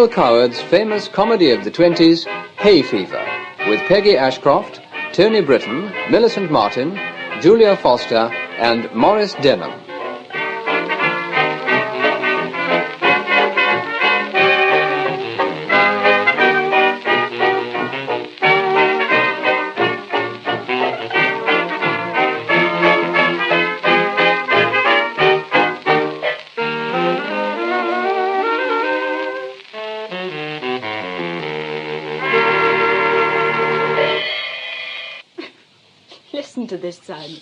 Noel Coward's famous comedy of the 20s, Hay Fever, with Peggy Ashcroft, Tony Britton, Millicent Martin, Julia Foster, and Maurice Denham. Listen to this, Simon.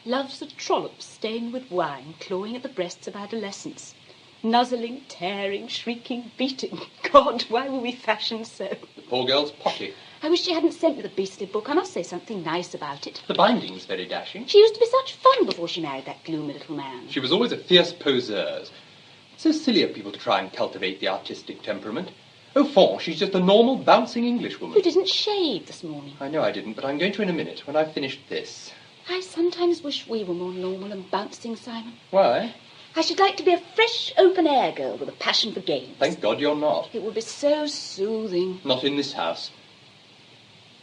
Love's a trollop stained with wine, clawing at the breasts of adolescence. Nuzzling, tearing, shrieking, beating. God, why were we fashioned so? The poor girl's potty. I wish she hadn't sent me the beastly book. I must say something nice about it. The binding's very dashing. She used to be such fun before she married that gloomy little man. She was always a fierce poseuse. It's so silly of people to try and cultivate the artistic temperament. Au fond, she's just a normal, bouncing Englishwoman. You didn't shave this morning. I know I didn't, but I'm going to in a minute, when I've finished this. I sometimes wish we were more normal and bouncing, Simon. Why? I should like to be a fresh, open-air girl with a passion for games. Thank God you're not. It would be so soothing. Not in this house.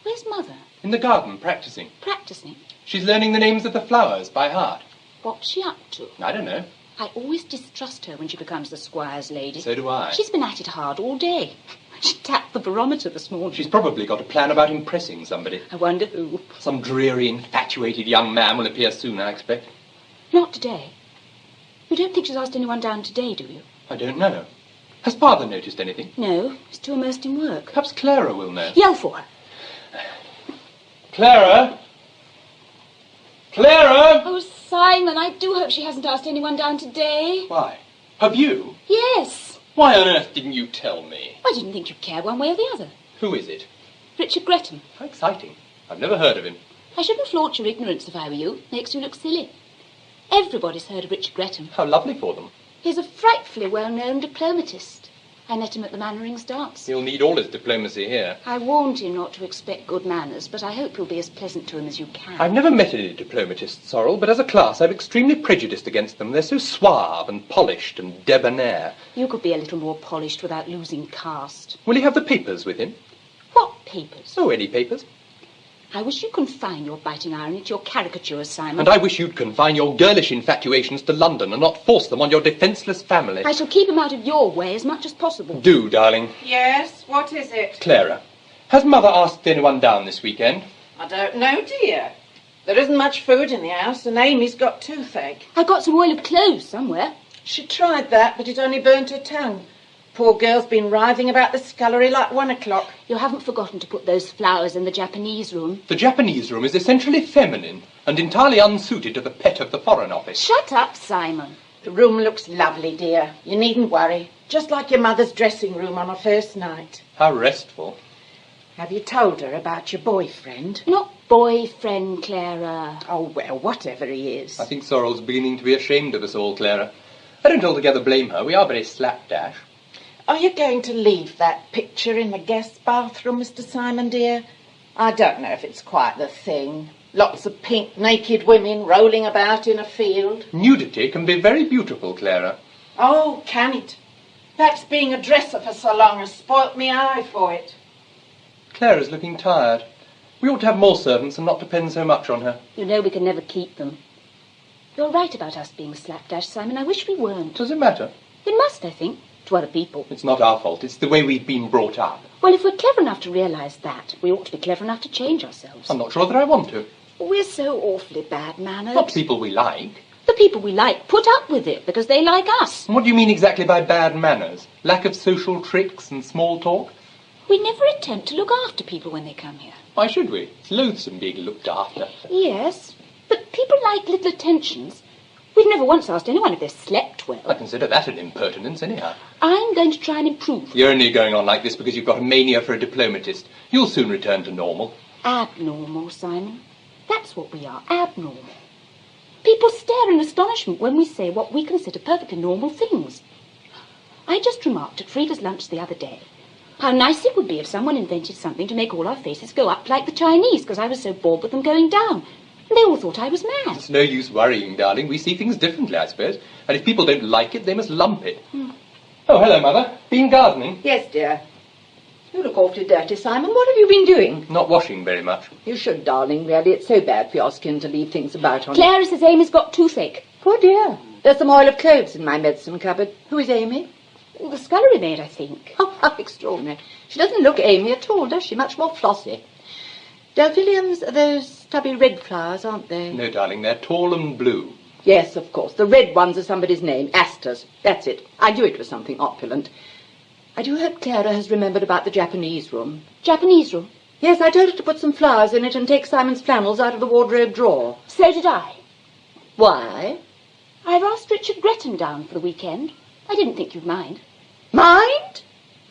Where's Mother? In the garden, practising. Practising? She's learning the names of the flowers by heart. What's she up to? I don't know. I always distrust her when she becomes the squire's lady. So do I. She's been at it hard all day. She tapped the barometer this morning. She's probably got a plan about impressing somebody. I wonder who. Some dreary, infatuated young man will appear soon, I expect. Not today. You don't think she's asked anyone down today, do you? I don't know. Has Father noticed anything? No, he's too immersed in work. Perhaps Clara will know. Yell for her. Clara? Clara! Oh, Simon, I do hope she hasn't asked anyone down today. Why? Have you? Yes. Why on earth didn't you tell me? I didn't think you'd care one way or the other. Who is it? Richard Greatham. How exciting. I've never heard of him. I shouldn't flaunt your ignorance if I were you. Makes you look silly. Everybody's heard of Richard Greatham. How lovely for them. He's a frightfully well-known diplomatist. I met him at the Mannerings dance. He'll need all his diplomacy here. I warned him not to expect good manners, but I hope you'll be as pleasant to him as you can. I've never met any diplomatists, Sorel, but as a class I'm extremely prejudiced against them. They're so suave and polished and debonair. You could be a little more polished without losing caste. Will he have the papers with him? What papers? Oh, any papers. I wish you'd confine your biting irony to your caricatures, Simon. And I wish you'd confine your girlish infatuations to London and not force them on your defenceless family. I shall keep him out of your way as much as possible. Do, darling. Yes, what is it? Clara, has Mother asked anyone down this weekend? I don't know, dear. There isn't much food in the house, and Amy's got toothache. I got some oil of cloves somewhere. She tried that, but it only burnt her tongue. Poor girl's been writhing about the scullery like 1 o'clock. You haven't forgotten to put those flowers in the Japanese room. The Japanese room is essentially feminine and entirely unsuited to the pet of the Foreign Office. Shut up, Simon. The room looks lovely, dear. You needn't worry. Just like your mother's dressing room on her first night. How restful. Have you told her about your boyfriend? Not boyfriend, Clara. Oh, well, whatever he is. I think Sorrel's beginning to be ashamed of us all, Clara. I don't altogether blame her. We are very slapdash. Are you going to leave that picture in the guest bathroom, Mr. Simon, dear? I don't know if it's quite the thing. Lots of pink, naked women rolling about in a field. Nudity can be very beautiful, Clara. Oh, can it? Perhaps being a dresser for so long has spoilt me eye for it. Clara's looking tired. We ought to have more servants and not depend so much on her. You know we can never keep them. You're right about us being slapdash, Simon. I wish we weren't. Does it matter? It must, I think, to other people. It's not our fault. It's the way we've been brought up. Well, if we're clever enough to realise that, we ought to be clever enough to change ourselves. I'm not sure that I want to. We're so awfully bad-mannered. Not people we like. The people we like put up with it because they like us. And what do you mean exactly by bad manners? Lack of social tricks and small talk? We never attempt to look after people when they come here. Why should we? It's loathsome being looked after. Yes, but people like little attentions. We've never once asked anyone if they slept well. I consider that an impertinence, anyhow. I'm going to try and improve. You're only going on like this because you've got a mania for a diplomatist. You'll soon return to normal. Abnormal, Simon. That's what we are, abnormal. People stare in astonishment when we say what we consider perfectly normal things. I just remarked at Frida's lunch the other day how nice it would be if someone invented something to make all our faces go up like the Chinese, because I was so bored with them going down. And they all thought I was mad. It's no use worrying, darling. We see things differently, I suppose. And if people don't like it, they must lump it. Oh, hello, Mother. Been gardening? Yes, dear. You look awfully dirty, Simon. What have you been doing? Not washing very much. You should, darling, really. It's so bad for your skin to leave things about on Clara says Amy's got toothache. Poor dear. There's some oil of cloves in my medicine cupboard. Who is Amy? The scullery maid, I think. Oh, how extraordinary. She doesn't look Amy at all, does she? Much more flossy. Delphiniums are those stubby red flowers, aren't they? No, darling, they're tall and blue. Yes, of course. The red ones are somebody's name. Asters. That's it. I knew it was something opulent. I do hope Clara has remembered about the Japanese room. Japanese room? Yes, I told her to put some flowers in it and take Simon's flannels out of the wardrobe drawer. So did I. Why? I've asked Richard Greatham down for the weekend. I didn't think you'd mind. Mind?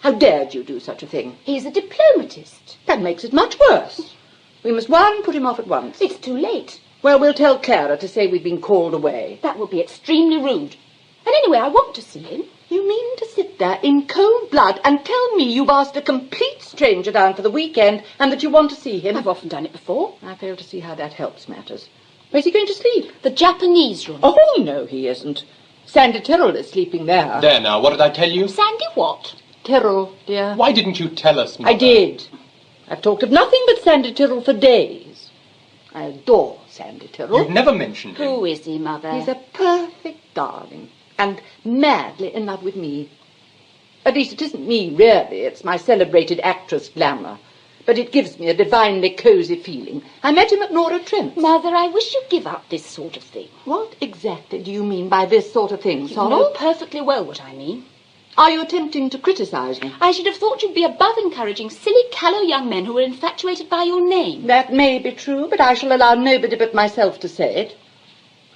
How dared you do such a thing? He's a diplomatist. That makes it much worse. We must put him off at once. It's too late. Well, we'll tell Clara to say we've been called away. That would be extremely rude. And anyway, I want to see him. You mean to sit there in cold blood and tell me you've asked a complete stranger down for the weekend and that you want to see him? I've often done it before. I fail to see how that helps matters. Where's he going to sleep? The Japanese room. Oh, no, he isn't. Sandy Tyrell is sleeping there. There now, what did I tell you? Sandy what? Tyrell, dear. Why didn't you tell us, Mother? I did. I've talked of nothing but Sandy Tyrell for days. I adore Sandy Tyrell. You've never mentioned him. Who is he, Mother? He's a perfect darling and madly in love with me. At least it isn't me, really. It's my celebrated actress glamour. But it gives me a divinely cosy feeling. I met him at Nora Trent's. Mother, I wish you'd give up this sort of thing. What exactly do you mean by this sort of thing, You Sorel? know perfectly well what I mean. Are you attempting to criticise me? I should have thought you'd be above encouraging silly, callow young men who are infatuated by your name. That may be true, but I shall allow nobody but myself to say it.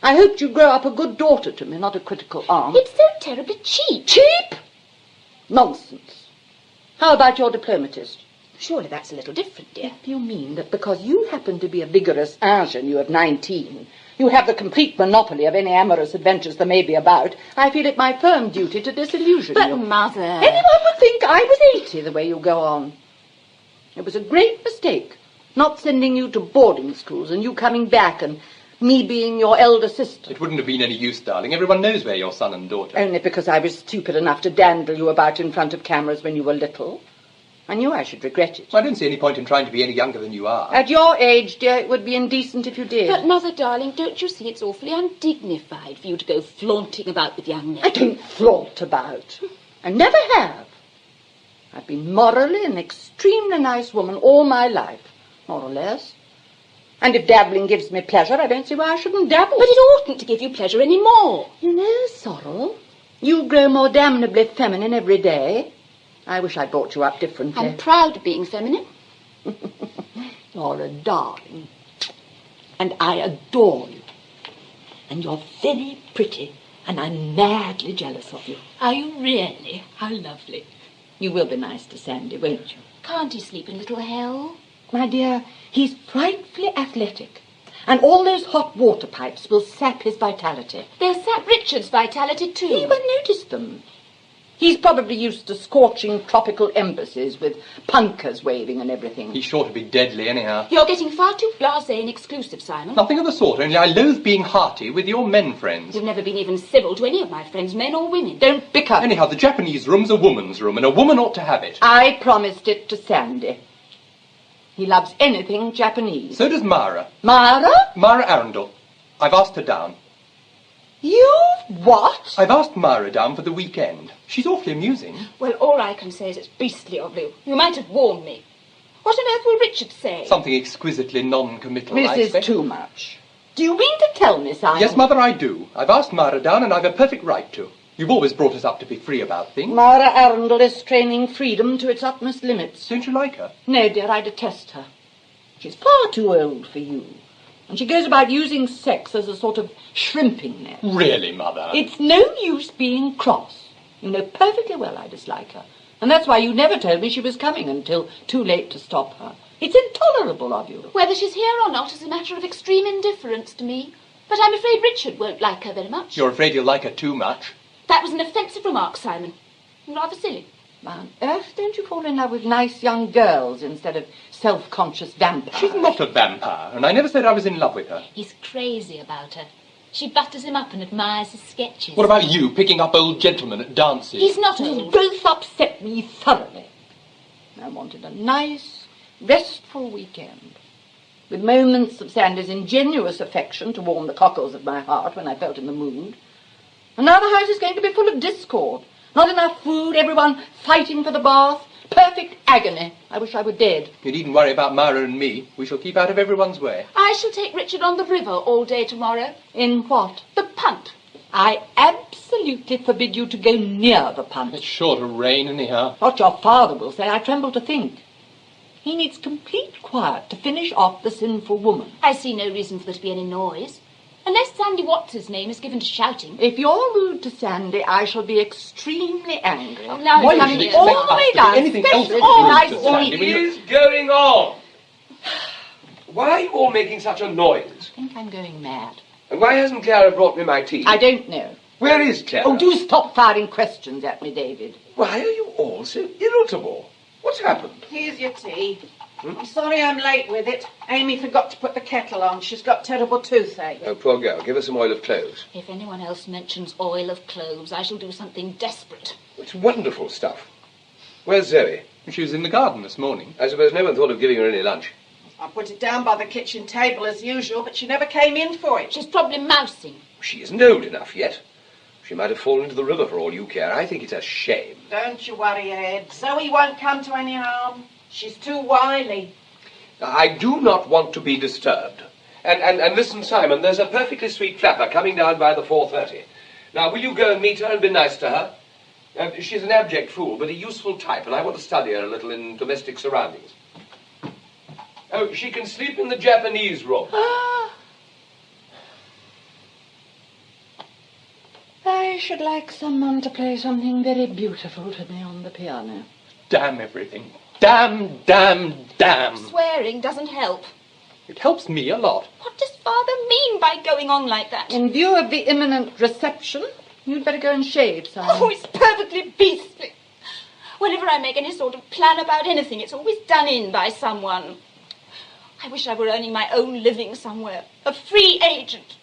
I hoped you'd grow up a good daughter to me, not a critical aunt. It's so terribly cheap. Cheap? Nonsense. How about your diplomatist? Surely that's a little different, dear. If you mean that because you happen to be a vigorous ingenue of 19, you have the complete monopoly of any amorous adventures there may be about, I feel it my firm duty to disillusion But, you. Mother... Anyone would think I was 80 the way you go on. It was a great mistake not sending you to boarding schools and you coming back and me being your elder sister. It wouldn't have been any use, darling. Everyone knows we're your son and daughter. Only because I was stupid enough to dandle you about in front of cameras when you were little. I knew I should regret it. I don't see any point in trying to be any younger than you are. At your age, dear, it would be indecent if you did. But, Mother, darling, don't you see it's awfully undignified for you to go flaunting about with young men? I don't flaunt about. I never have. I've been morally an extremely nice woman all my life, more or less. And if dabbling gives me pleasure, I don't see why I shouldn't dabble. But it oughtn't to give you pleasure any more. You know, Sorel, you grow more damnably feminine every day. I wish I'd brought you up differently. I'm proud of being feminine. You're a darling. And I adore you. And you're very pretty, and I'm madly jealous of you. Are you really? How lovely. You will be nice to Sandy, won't you? Can't he sleep in little hell? My dear, he's frightfully athletic. And all those hot water pipes will sap his vitality. They'll sap Richard's vitality too. He won't notice them. He's probably used to scorching tropical embassies with punkahs waving and everything. He's sure to be deadly anyhow. You're getting far too blasé and exclusive, Simon. Nothing of the sort, only I loathe being hearty with your men friends. You've never been even civil to any of my friends, men or women. Don't bicker. Anyhow, the Japanese room's a woman's room, and a woman ought to have it. I promised it to Sandy. He loves anything Japanese. So does Mara. Mara? Mara Arundel. I've asked her down. You what? I've asked Mara down for the weekend. She's awfully amusing. Well, all I can say is it's beastly of you. You might have warned me. What on earth will Richard say? Something exquisitely non-committal, I This is expect. too much. Do you mean to tell me, Simon? Yes, Mother, I do. I've asked Mara down, and I've a perfect right to. You've always brought us up to be free about things. Mara Arundel is training freedom to its utmost limits. Don't you like her? No, dear, I detest her. She's far too old for you. And she goes about using sex as a sort of shrimping net. Really, Mother? It's no use being cross. You know perfectly well I dislike her. And that's why you never told me she was coming until too late to stop her. It's intolerable of you. Whether she's here or not is a matter of extreme indifference to me. But I'm afraid Richard won't like her very much. You're afraid he'll like her too much? That was an offensive remark, Simon. Rather silly. Why on earth don't you fall in love with nice young girls instead of self-conscious vampires? She's not a vampire, and I never said I was in love with her. He's crazy about her. She butters him up and admires his sketches. What about you, picking up old gentlemen at dances? He's not You old. both upset me thoroughly. I wanted a nice, restful weekend, with moments of Sandy's ingenuous affection to warm the cockles of my heart when I felt in the mood. And now the house is going to be full of discord. Not enough food, everyone fighting for the bath. Perfect agony. I wish I were dead. You needn't worry about Myra and me. We shall keep out of everyone's way. I shall take Richard on the river all day tomorrow. In what? The punt. I absolutely forbid you to go near the It's punt. sure to rain anyhow. What your father will say, I tremble to think. He needs complete quiet to finish off the sinful woman. I see no reason for there to be any noise. Unless Sandy What's-his-name is given to shouting. If you're rude to Sandy, I shall be extremely angry. Oh, now Why he's you coming should in. expect all the us way to down, do anything else especially but when I rude to see Sandy, What will you? is going on? Why are you all making such a noise? I think I'm going mad. And why hasn't Clara brought me my tea? I don't know. Where is Clara? Oh, do stop firing questions at me, David. Why are you all so irritable? What's happened? Here's your tea. I'm sorry I'm late with it. Amy forgot to put the kettle on. She's got terrible toothache. Oh, poor girl. Give her some oil of cloves. If anyone else mentions oil of cloves, I shall do something desperate. It's wonderful stuff. Where's Zoe? She was in the garden this morning. I suppose no one thought of giving her any lunch. I put it down by the kitchen table as usual, but she never came in for it. She's probably mousing. She isn't old enough yet. She might have fallen into the river for all you care. I think it's a shame. Don't you worry, Ed. Zoe won't come to any harm. She's too wily. I do not want to be disturbed. And listen, Simon, there's a perfectly sweet flapper coming down by the 4:30. Now, will you go and meet her and be nice to her? She's an abject fool, but a useful type, and I want to study her a little in domestic surroundings. Oh, she can sleep in the Japanese room. I should like someone to play something very beautiful to me on the piano. Damn everything. Damn, damn, damn. Swearing doesn't help. It helps me a lot. What does Father mean by going on like that? In view of the imminent reception, you'd better go and shave, Simon. Oh, it's perfectly beastly. Whenever I make any sort of plan about anything, it's always done in by someone. I wish I were earning my own living somewhere. A free agent.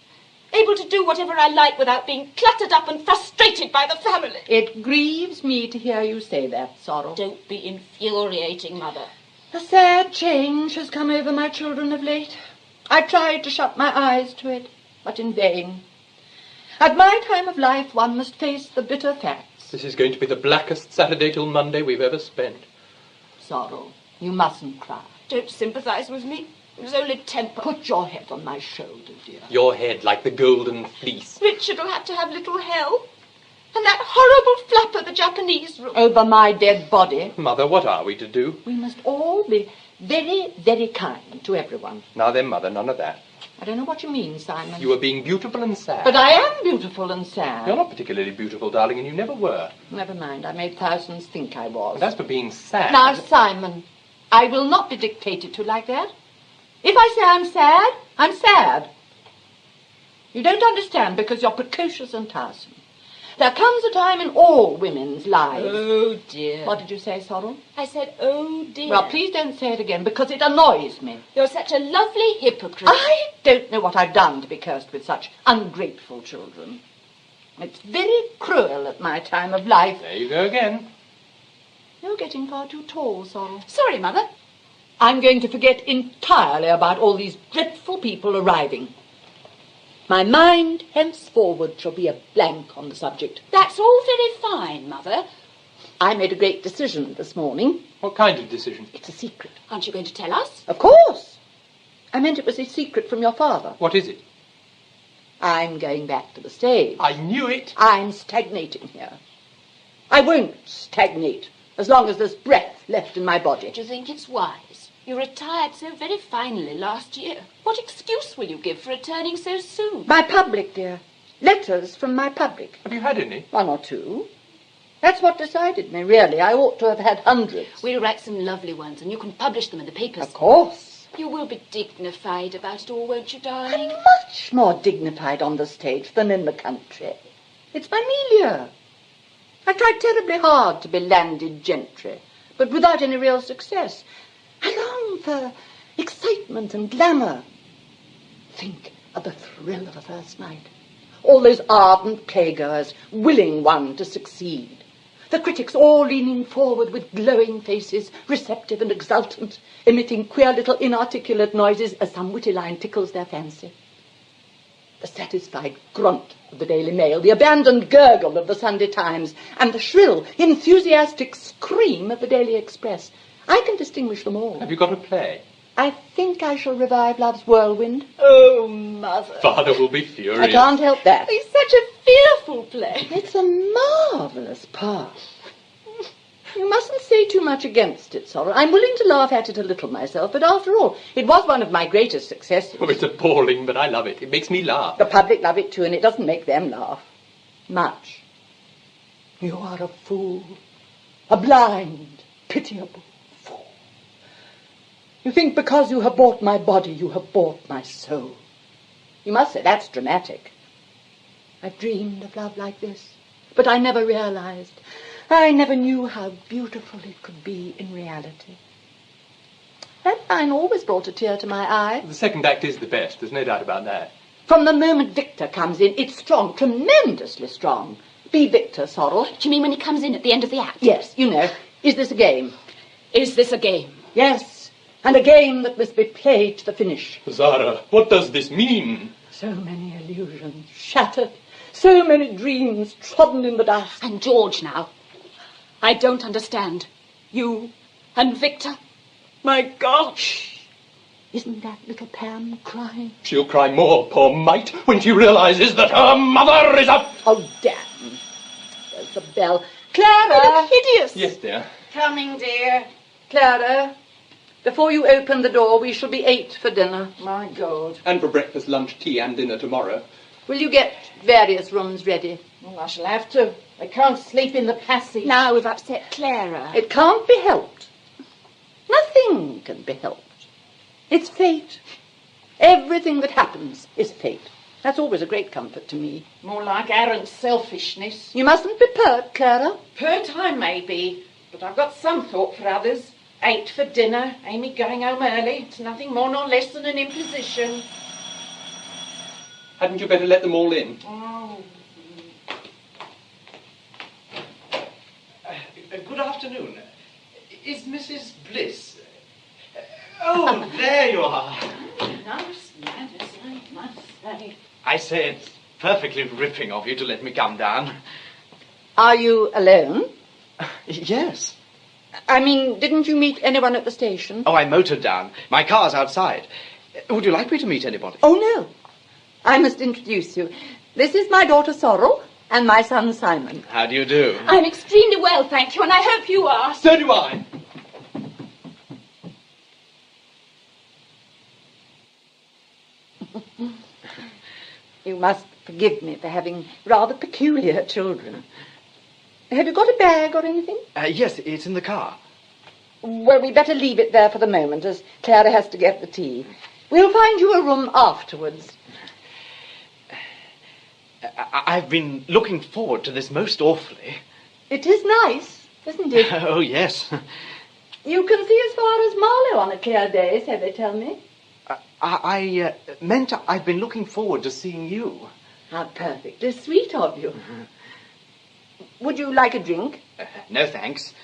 Able to do whatever I like without being cluttered up and frustrated by the family. It grieves me to hear you say that, Sorel. Don't be infuriating, Mother. A sad change has come over my children of late. I tried to shut my eyes to it, but in vain. At my time of life, one must face the bitter facts. This is going to be the blackest Saturday till Monday we've ever spent. Sorel, you mustn't cry. Don't sympathise with me. It was only temper. Put your head on my shoulder, dear. Your head like the golden fleece. Richard will have to have little help. And that horrible flapper, the Japanese room. Over my dead body. Mother, what are we to do? We must all be very, very kind to everyone. Now then, Mother, none of that. I don't know what you mean, Simon. You are being beautiful and sad. But I am beautiful and sad. You're not particularly beautiful, darling, and you never were. Never mind, I made thousands think I was. And as for being sad... Now, Simon, I will not be dictated to like that. If I say I'm sad, I'm sad. You don't understand because you're precocious and tiresome. There comes a time in all women's lives... Oh, dear. What did you say, Sorel? I said, oh, dear. Well, please don't say it again because it annoys me. You're such a lovely hypocrite. I don't know what I've done to be cursed with such ungrateful children. It's very cruel at my time of life. There you go again. You're getting far too tall, Sorel. Sorry, Mother. I'm going to forget entirely about all these dreadful people arriving. My mind henceforward shall be a blank on the subject. That's all very fine, Mother. I made a great decision this morning. What kind of decision? It's a secret. Aren't you going to tell us? Of course. I meant it was a secret from your father. What is it? I'm going back to the stage. I knew it. I'm stagnating here. I won't stagnate as long as there's breath left in my body. Do you think it's wise? You retired so very finely last year. What excuse will you give for returning so soon? My public, dear. Letters from my public. Have you had any? One or two. That's what decided me, really. I ought to have had hundreds. We'll write some lovely ones and you can publish them in the papers. Of course. You will be dignified about it all, won't you, darling? I'm much more dignified on the stage than in the country. It's my milieu. I've tried terribly hard to be landed gentry, but without any real success. I long for excitement and glamour. Think of the thrill of a first night. All those ardent playgoers, willing one to succeed. The critics all leaning forward with glowing faces, receptive and exultant, emitting queer little inarticulate noises as some witty line tickles their fancy. The satisfied grunt of the Daily Mail, the abandoned gurgle of the Sunday Times, and the shrill, enthusiastic scream of the Daily Express. I can distinguish them all. Have you got a play? I think I shall revive Love's Whirlwind. Oh, Mother. Father will be furious. I can't help that. It's such a fearful play. It's a marvellous part. You mustn't say too much against it, Sorel. I'm willing to laugh at it a little myself, but after all, it was one of my greatest successes. Oh, it's appalling, but I love it. It makes me laugh. The public love it too, and it doesn't make them laugh. Much. You are a fool. A blind, pitiable fool. You think because you have bought my body, you have bought my soul. You must say that's dramatic. I've dreamed of love like this, but I never realized. I never knew how beautiful it could be in reality. That line always brought a tear to my eye. The second act is the best, there's no doubt about that. From the moment Victor comes in, it's strong, tremendously strong. Be Victor, Sorel. Do you mean when he comes in at the end of the act? Yes, you know. Is this a game? Is this a game? Yes, and a game that must be played to the finish. Zara, what does this mean? So many illusions shattered, so many dreams trodden in the dust. And George now. I don't understand. You and Victor. My gosh. Isn't that little Pam crying? She'll cry more, poor mite, when she realizes that her mother is a... Oh, damn. There's the bell. Clara! You look hideous. Yes, dear. Coming, dear. Clara, before you open the door, we shall be 8 for dinner. My God. And for breakfast, lunch, tea and dinner tomorrow. Will you get various rooms ready? Well, I shall have to. They can't sleep in the passage. Now we've upset Clara. It can't be helped. Nothing can be helped. It's fate. Everything that happens is fate. That's always a great comfort to me. More like arrant selfishness. You mustn't be pert, Clara. Pert I may be, but I've got some thought for others. 8 for dinner, Amy going home early. It's nothing more nor less than an imposition. Hadn't you better let them all in? Oh. Good afternoon. Is Mrs. Bliss? Oh, there you are. Nice manners, I must say. I say, it's perfectly ripping of you to let me come down. Are you alone? Yes. I mean, didn't you meet anyone at the station? Oh, I motored down. My car's outside. Would you like me to meet anybody? Oh, no. I must introduce you. This is my daughter Sorel and my son Simon. How do you do? I'm extremely well, thank you, and I hope you are. So do I. You must forgive me for having rather peculiar children. Have you got a bag or anything? Yes, it's in the car. Well, we'd better leave it there for the moment, as Clara has to get the tea. We'll find you a room afterwards. I've been looking forward to this most awfully. It is nice, isn't it? Oh, yes. You can see as far as Marlow on a clear day, so they tell me. I meant I've been looking forward to seeing you. How perfectly sweet of you. Would you like a drink? No, thanks.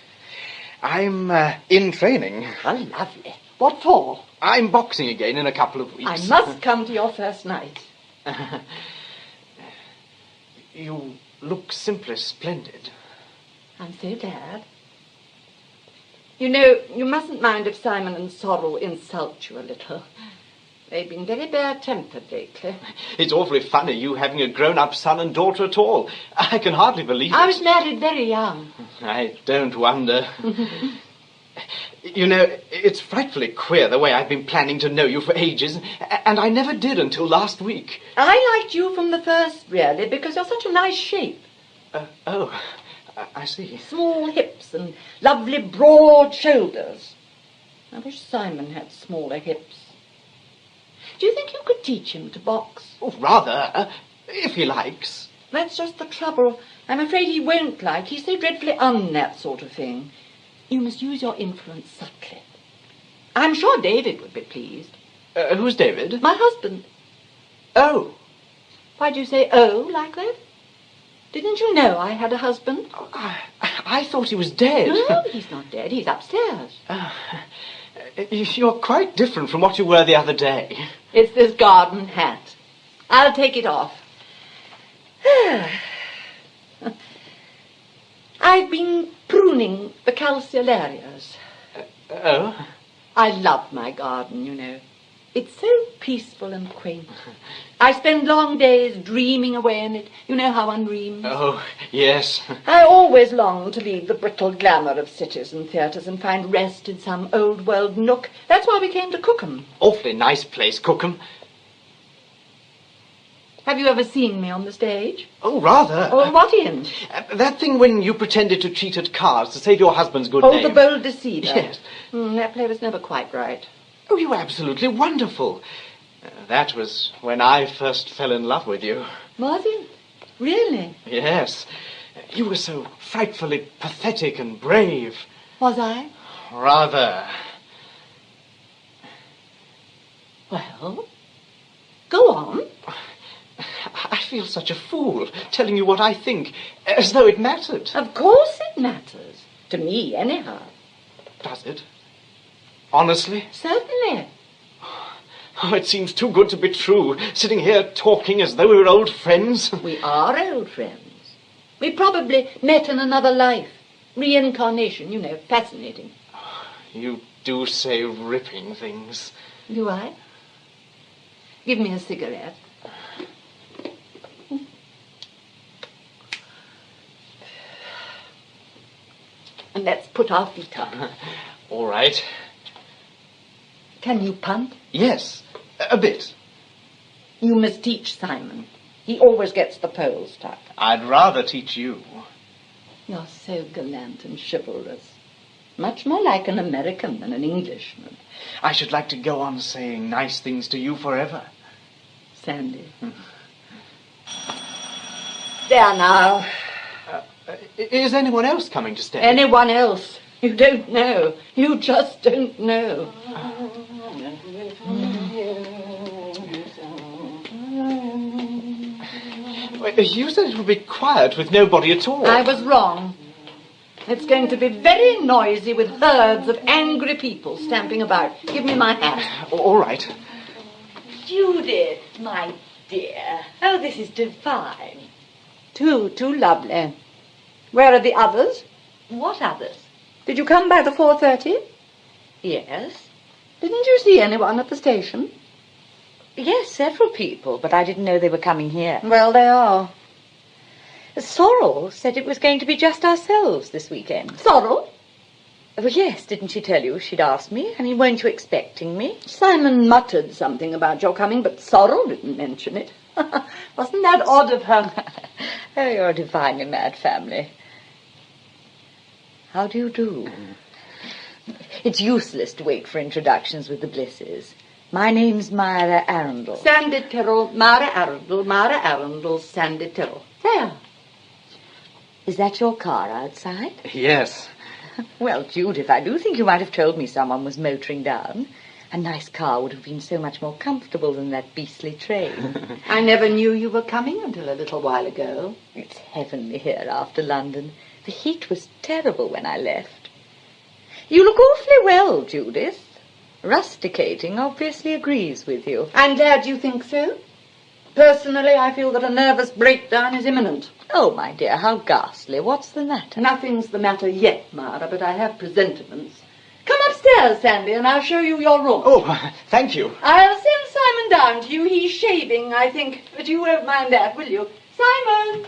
I'm in training. How lovely. What for? I'm boxing again in a couple of weeks. I must come to your first night. You look simply splendid. I'm so glad. You know, you mustn't mind if Simon and Sorel insult you a little. They've been very bad-tempered lately. It's awfully funny, you having a grown-up son and daughter at all. I can hardly believe it. I was married very young. I don't wonder. You know, it's frightfully queer the way I've been planning to know you for ages, and I never did until last week. I liked you from the first, really, because you're such a nice shape. I see. Small hips and lovely broad shoulders. I wish Simon had smaller hips. Do you think you could teach him to box? Oh, rather, if he likes. That's just the trouble. I'm afraid he won't like. He's so dreadfully that sort of thing. You must use your influence subtly. I'm sure David would be pleased. Who's David? My husband. Oh. Why'd you say oh like that? Didn't you know I had a husband? Oh, I thought he was dead. No, he's not dead. He's upstairs. You're quite different from what you were the other day. It's this garden hat. I'll take it off. I've been pruning the calceolarias. Oh? I love my garden, you know. It's so peaceful and quaint. I spend long days dreaming away in it. You know how one dreams? Oh, yes. I always long to leave the brittle glamour of cities and theatres and find rest in some old-world nook. That's why we came to Cookham. Awfully nice place, Cookham. Have you ever seen me on the stage? Oh, rather. Oh, what in? That thing when you pretended to cheat at cards to save your husband's good Oh, name. The Bold Deceiver. Yes. That play was never quite right. Oh, you were absolutely wonderful. That was when I first fell in love with you. Was it? Really? Yes. You were so frightfully pathetic and brave. Was I? Rather. Well, go on. I feel such a fool, telling you what I think, as though it mattered. Of course it matters. To me, anyhow. Does it? Honestly? Certainly. Oh, it seems too good to be true, sitting here talking as though we were old friends. We are old friends. We probably met in another life. Reincarnation, you know, fascinating. You do say ripping things. Do I? Give me a cigarette. And let's put our feet up. All right. Can you punt? Yes, a bit. You must teach Simon. He always gets the poles stuck. I'd rather teach you. You're so gallant and chivalrous. Much more like an American than an Englishman. I should like to go on saying nice things to you forever. Sandy. There now. Is anyone else coming to stay? Anyone else? You don't know. You just don't know. You said it would be quiet with nobody at all. I was wrong. It's going to be very noisy with herds of angry people stamping about. Give me my hat. All right. Judith, my dear. Oh, this is divine. Too lovely. Where are the others? What others? Did you come by the 4:30? Yes. Didn't you see anyone at the station? Yes, several people, but I didn't know they were coming here. Well, they are. Sorel said it was going to be just ourselves this weekend. Sorel? Well, yes, didn't she tell you she'd asked me? I mean, weren't you expecting me? Simon muttered something about your coming, but Sorel didn't mention it. Wasn't that odd of her? Oh, you're a divinely mad family. How do you do? It's useless to wait for introductions with the Blisses. My name's Mvra Arundel. Sandy Tyrell, Mvra Arundel, Sandy Tyrell. There. Is that your car outside? Yes. Well, Judith, I do think you might have told me someone was motoring down. A nice car would have been so much more comfortable than that beastly train. I never knew you were coming until a little while ago. It's heavenly here after London. The heat was terrible when I left. You look awfully well, Judith. Rusticating obviously agrees with you. I'm glad you think so. Personally, I feel that a nervous breakdown is imminent. Oh, my dear, how ghastly. What's the matter? Nothing's the matter yet, Mvra, but I have presentiments. Come upstairs, Sandy, and I'll show you your room. Oh, thank you. I'll send Simon down to you. He's shaving, I think, but you won't mind that, will you? Simon!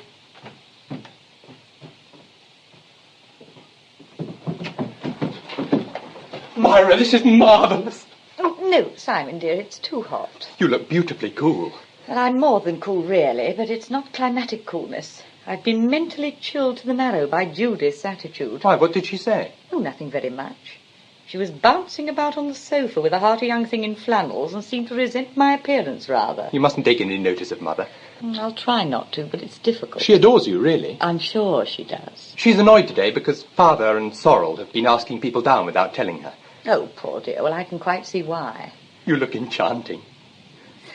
Mvra, this is marvellous. Oh, no, Simon, dear, it's too hot. You look beautifully cool. Well, I'm more than cool, really, but it's not climatic coolness. I've been mentally chilled to the marrow by Judith's attitude. Why, what did she say? Oh, nothing very much. She was bouncing about on the sofa with a hearty young thing in flannels and seemed to resent my appearance, rather. You mustn't take any notice of Mother. I'll try not to, but it's difficult. She adores you, really. I'm sure she does. She's annoyed today because Father and Sorel have been asking people down without telling her. Oh, poor dear. Well, I can quite see why. You look enchanting.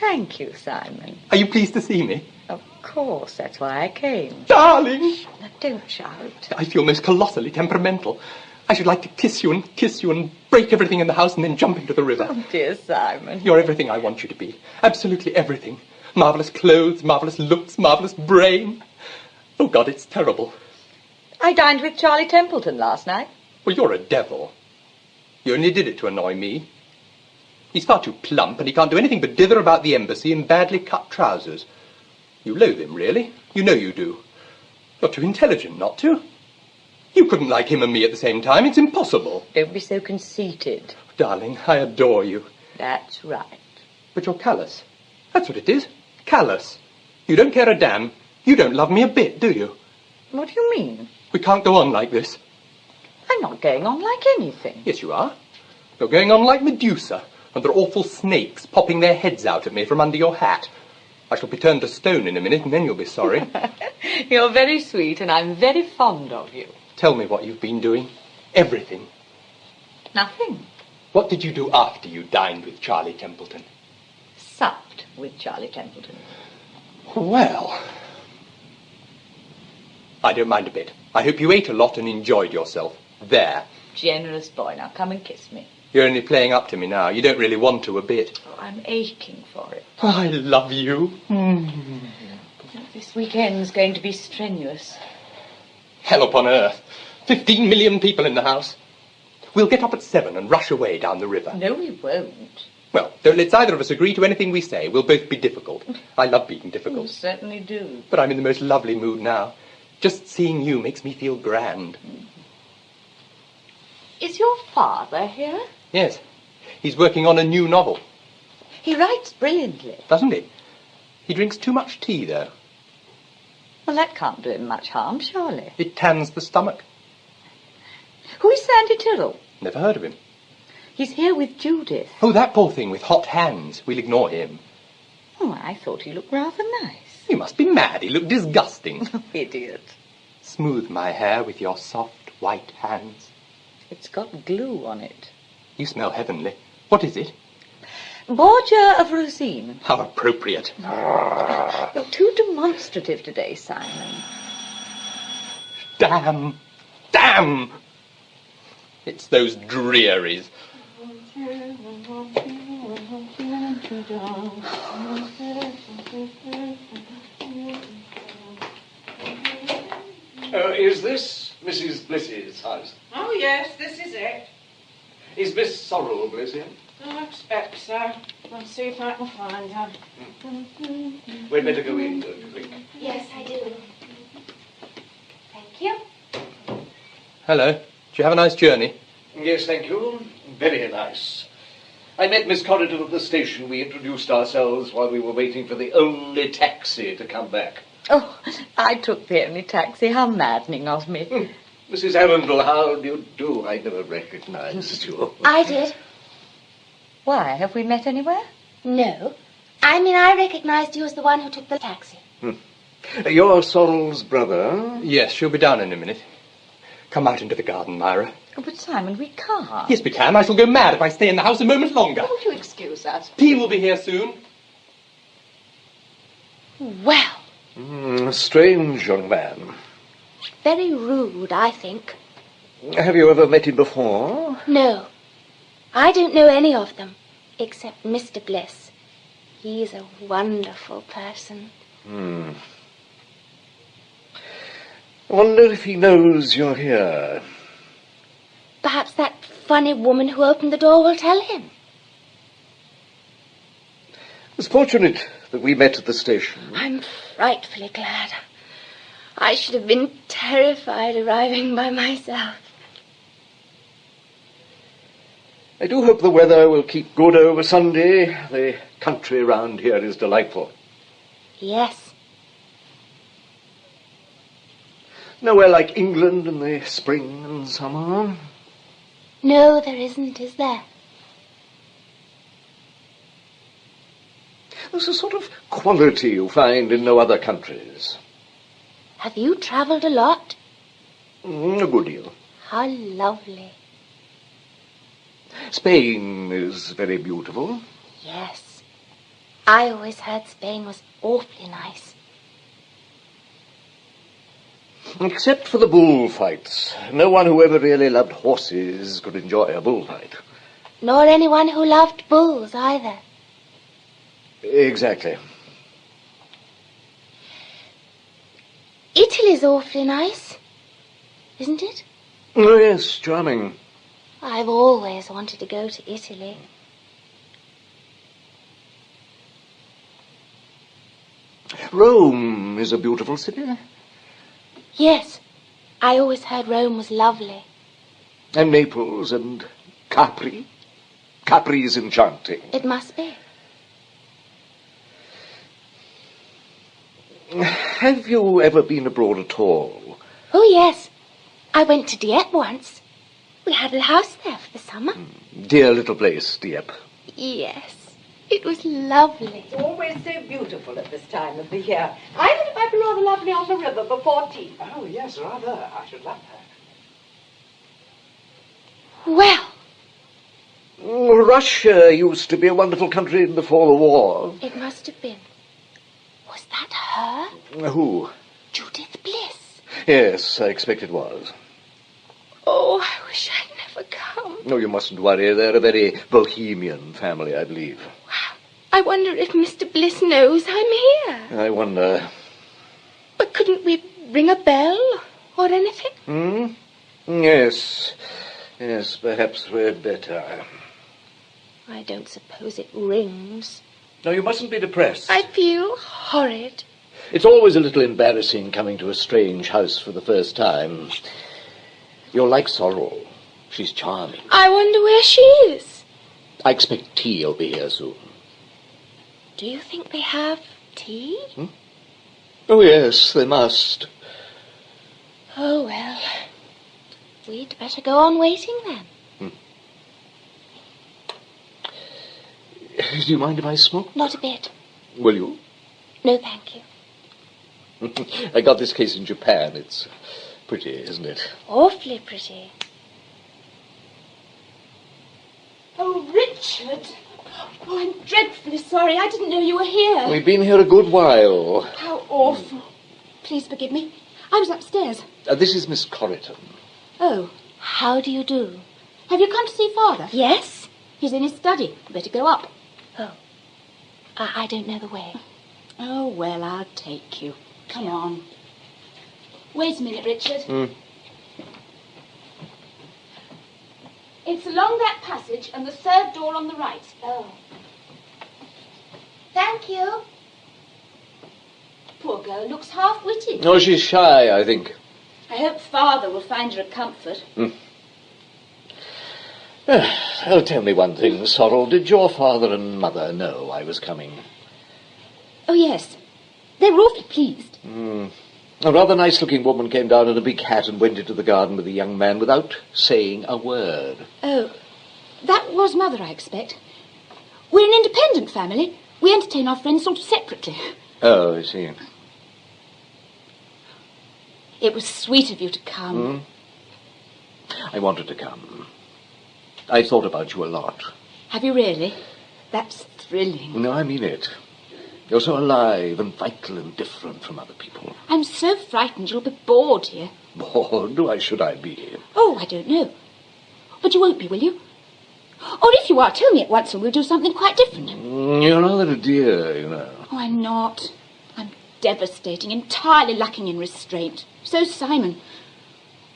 Thank you, Simon. Are you pleased to see me? Oh, Of course, that's why I came. Darling! Now, don't shout. I feel most colossally temperamental. I should like to kiss you and break everything in the house and then jump into the river. Oh, dear Simon. You're everything I want you to be. Absolutely everything. Marvellous clothes, marvellous looks, marvellous brain. Oh, God, it's terrible. I dined with Charlie Templeton last night. Well, you're a devil. You only did it to annoy me. He's far too plump, and he can't do anything but dither about the embassy in badly cut trousers. You loathe him, really. You know you do. You're too intelligent not to. You couldn't like him and me at the same time. It's impossible. Don't be so conceited. Darling, I adore you. That's right. But you're callous. That's what it is. Callous. You don't care a damn. You don't love me a bit, do you? What do you mean? We can't go on like this. I'm not going on like anything. Yes, you are. You're going on like Medusa, and there are awful snakes popping their heads out at me from under your hat. I shall be turned to stone in a minute, and then you'll be sorry. You're very sweet, and I'm very fond of you. Tell me what you've been doing. Everything. Nothing. What did you do after you dined with Charlie Templeton? Supped with Charlie Templeton. Well, I don't mind a bit. I hope you ate a lot and enjoyed yourself. There. Generous boy. Now come and kiss me. You're only playing up to me now. You don't really want to a bit. Oh, I'm aching for it. Oh, I love you. This weekend's going to be strenuous. Hell upon earth. 15 million people in the house. We'll get up at 7 and rush away down the river. No, we won't. Well, don't let's either of us agree to anything we say. We'll both be difficult. I love being difficult. You certainly do. But I'm in the most lovely mood now. Just seeing you makes me feel grand. Is your father here? Yes. He's working on a new novel. He writes brilliantly. Doesn't he? He drinks too much tea, though. Well, that can't do him much harm, surely. It tans the stomach. Who is Sandy Tyrrell? Never heard of him. He's here with Judith. Oh, that poor thing with hot hands. We'll ignore him. Oh, I thought he looked rather nice. You must be mad. He looked disgusting. Idiot. Smooth my hair with your soft, white hands. It's got glue on it. You smell heavenly. What is it? Borgia of Rosine. How appropriate. You're too demonstrative today, Simon. Damn! Damn! It's those drearies. Is this Mrs. Bliss's house? Oh, yes, this is it. Is Miss Sorel Bliss in? I expect so. I'll see if I can find her. We'd better go in, don't you think? Yes, I do. Thank you. Hello. Did you have a nice journey? Yes, thank you. Very nice. I met Miss Coryton at the station. We introduced ourselves while we were waiting for the only taxi to come back. Oh, I took the only taxi. How maddening of me. Mrs. Arundel, how do you do? I never recognized you. I did. Why, have we met anywhere? No. I recognized you as the one who took the taxi. You're Sorel's brother? Yes, she'll be down in a minute. Come out into the garden, Myra. Oh, but Simon, we can't. Yes, we can. I shall go mad if I stay in the house a moment longer. Won't you excuse us? Tea will be here soon. Well, A strange young man. very rude, I think. Have you ever met him before? No. I don't know any of them, except Mr. Bliss. He's a wonderful person. I wonder if he knows you're here. Perhaps that funny woman who opened the door will tell him. It's fortunate that we met at the station. I'm frightfully glad. I should have been terrified arriving by myself. I do hope the weather will keep good over Sunday. The country round here is delightful. Yes. Nowhere like England in the spring and summer. No, there isn't, is there? There's a sort of quality you find in no other countries. Have you travelled a lot? A good deal. How lovely. Spain is very beautiful. Yes. I always heard Spain was awfully nice. Except for the bullfights. No one who ever really loved horses could enjoy a bullfight. Nor anyone who loved bulls either. Exactly. Italy's awfully nice, isn't it? Oh, yes, charming. I've always wanted to go to Italy. Rome is a beautiful city. Yes, I always heard Rome was lovely. And Naples and Capri. Capri's enchanting. It must be. Have you ever been abroad at all? Oh, yes. I went to Dieppe once. We had a house there for the summer. Dear little place, Dieppe. Yes, it was lovely. It's always so beautiful at this time of the year. I thought it might be rather lovely on the river before tea. Oh, yes, rather. I should love that. Well, Russia used to be a wonderful country before the war. it must have been. Was that her? Who? Judith Bliss. Yes, I expect it was. Oh, I wish I'd never come. No, you mustn't worry. They're a very bohemian family, I believe. I wonder if Mr. Bliss knows I'm here. I wonder. But couldn't we ring a bell or anything? Yes. Yes, perhaps we're better. I don't suppose it rings. No, you mustn't be depressed. I feel horrid. It's always a little embarrassing coming to a strange house for the first time. You're like Sorel. She's charming. I wonder where she is. I expect tea will be here soon. Do you think they have tea? Oh, yes, they must. Oh, well. We'd better go on waiting then. Do you mind if I smoke? Not a bit. Will you? No, thank you. I got this case in Japan. It's pretty, isn't it? Awfully pretty. Oh, Richard. Oh, I'm dreadfully sorry. I didn't know you were here. We've been here a good while. How awful. Please forgive me. I was upstairs. This is Miss Coryton. Oh, How do you do? have you come to see Father? Yes? He's in his study. You better go up. Oh, I don't know the way. Oh, well, I'll take you. Come on. Wait a minute, Richard. It's along that passage and the third door on the right. Oh. Thank you. Poor girl looks half-witted. Oh, she's shy, I think. I hope Father will find her a comfort. Oh, tell me one thing, Sorel. Did your father and mother know I was coming? Oh, yes. They were awfully pleased. A rather nice-looking woman came down in a big hat and went into the garden with a young man without saying a word. Oh, that was Mother, I expect. We're an independent family. We entertain our friends sort of separately. Oh, I see. It was sweet of you to come. I wanted to come. I thought about you a lot. Have you really? That's thrilling. No, I mean it. You're so alive and vital and different from other people. I'm so frightened you'll be bored here. Bored? Why should I be? Oh, I don't know. But you won't be, will you? Or if you are, tell me at once and we'll do something quite different. You're rather a dear, you know. Oh, I'm not. I'm devastating, entirely lacking in restraint. So's Simon.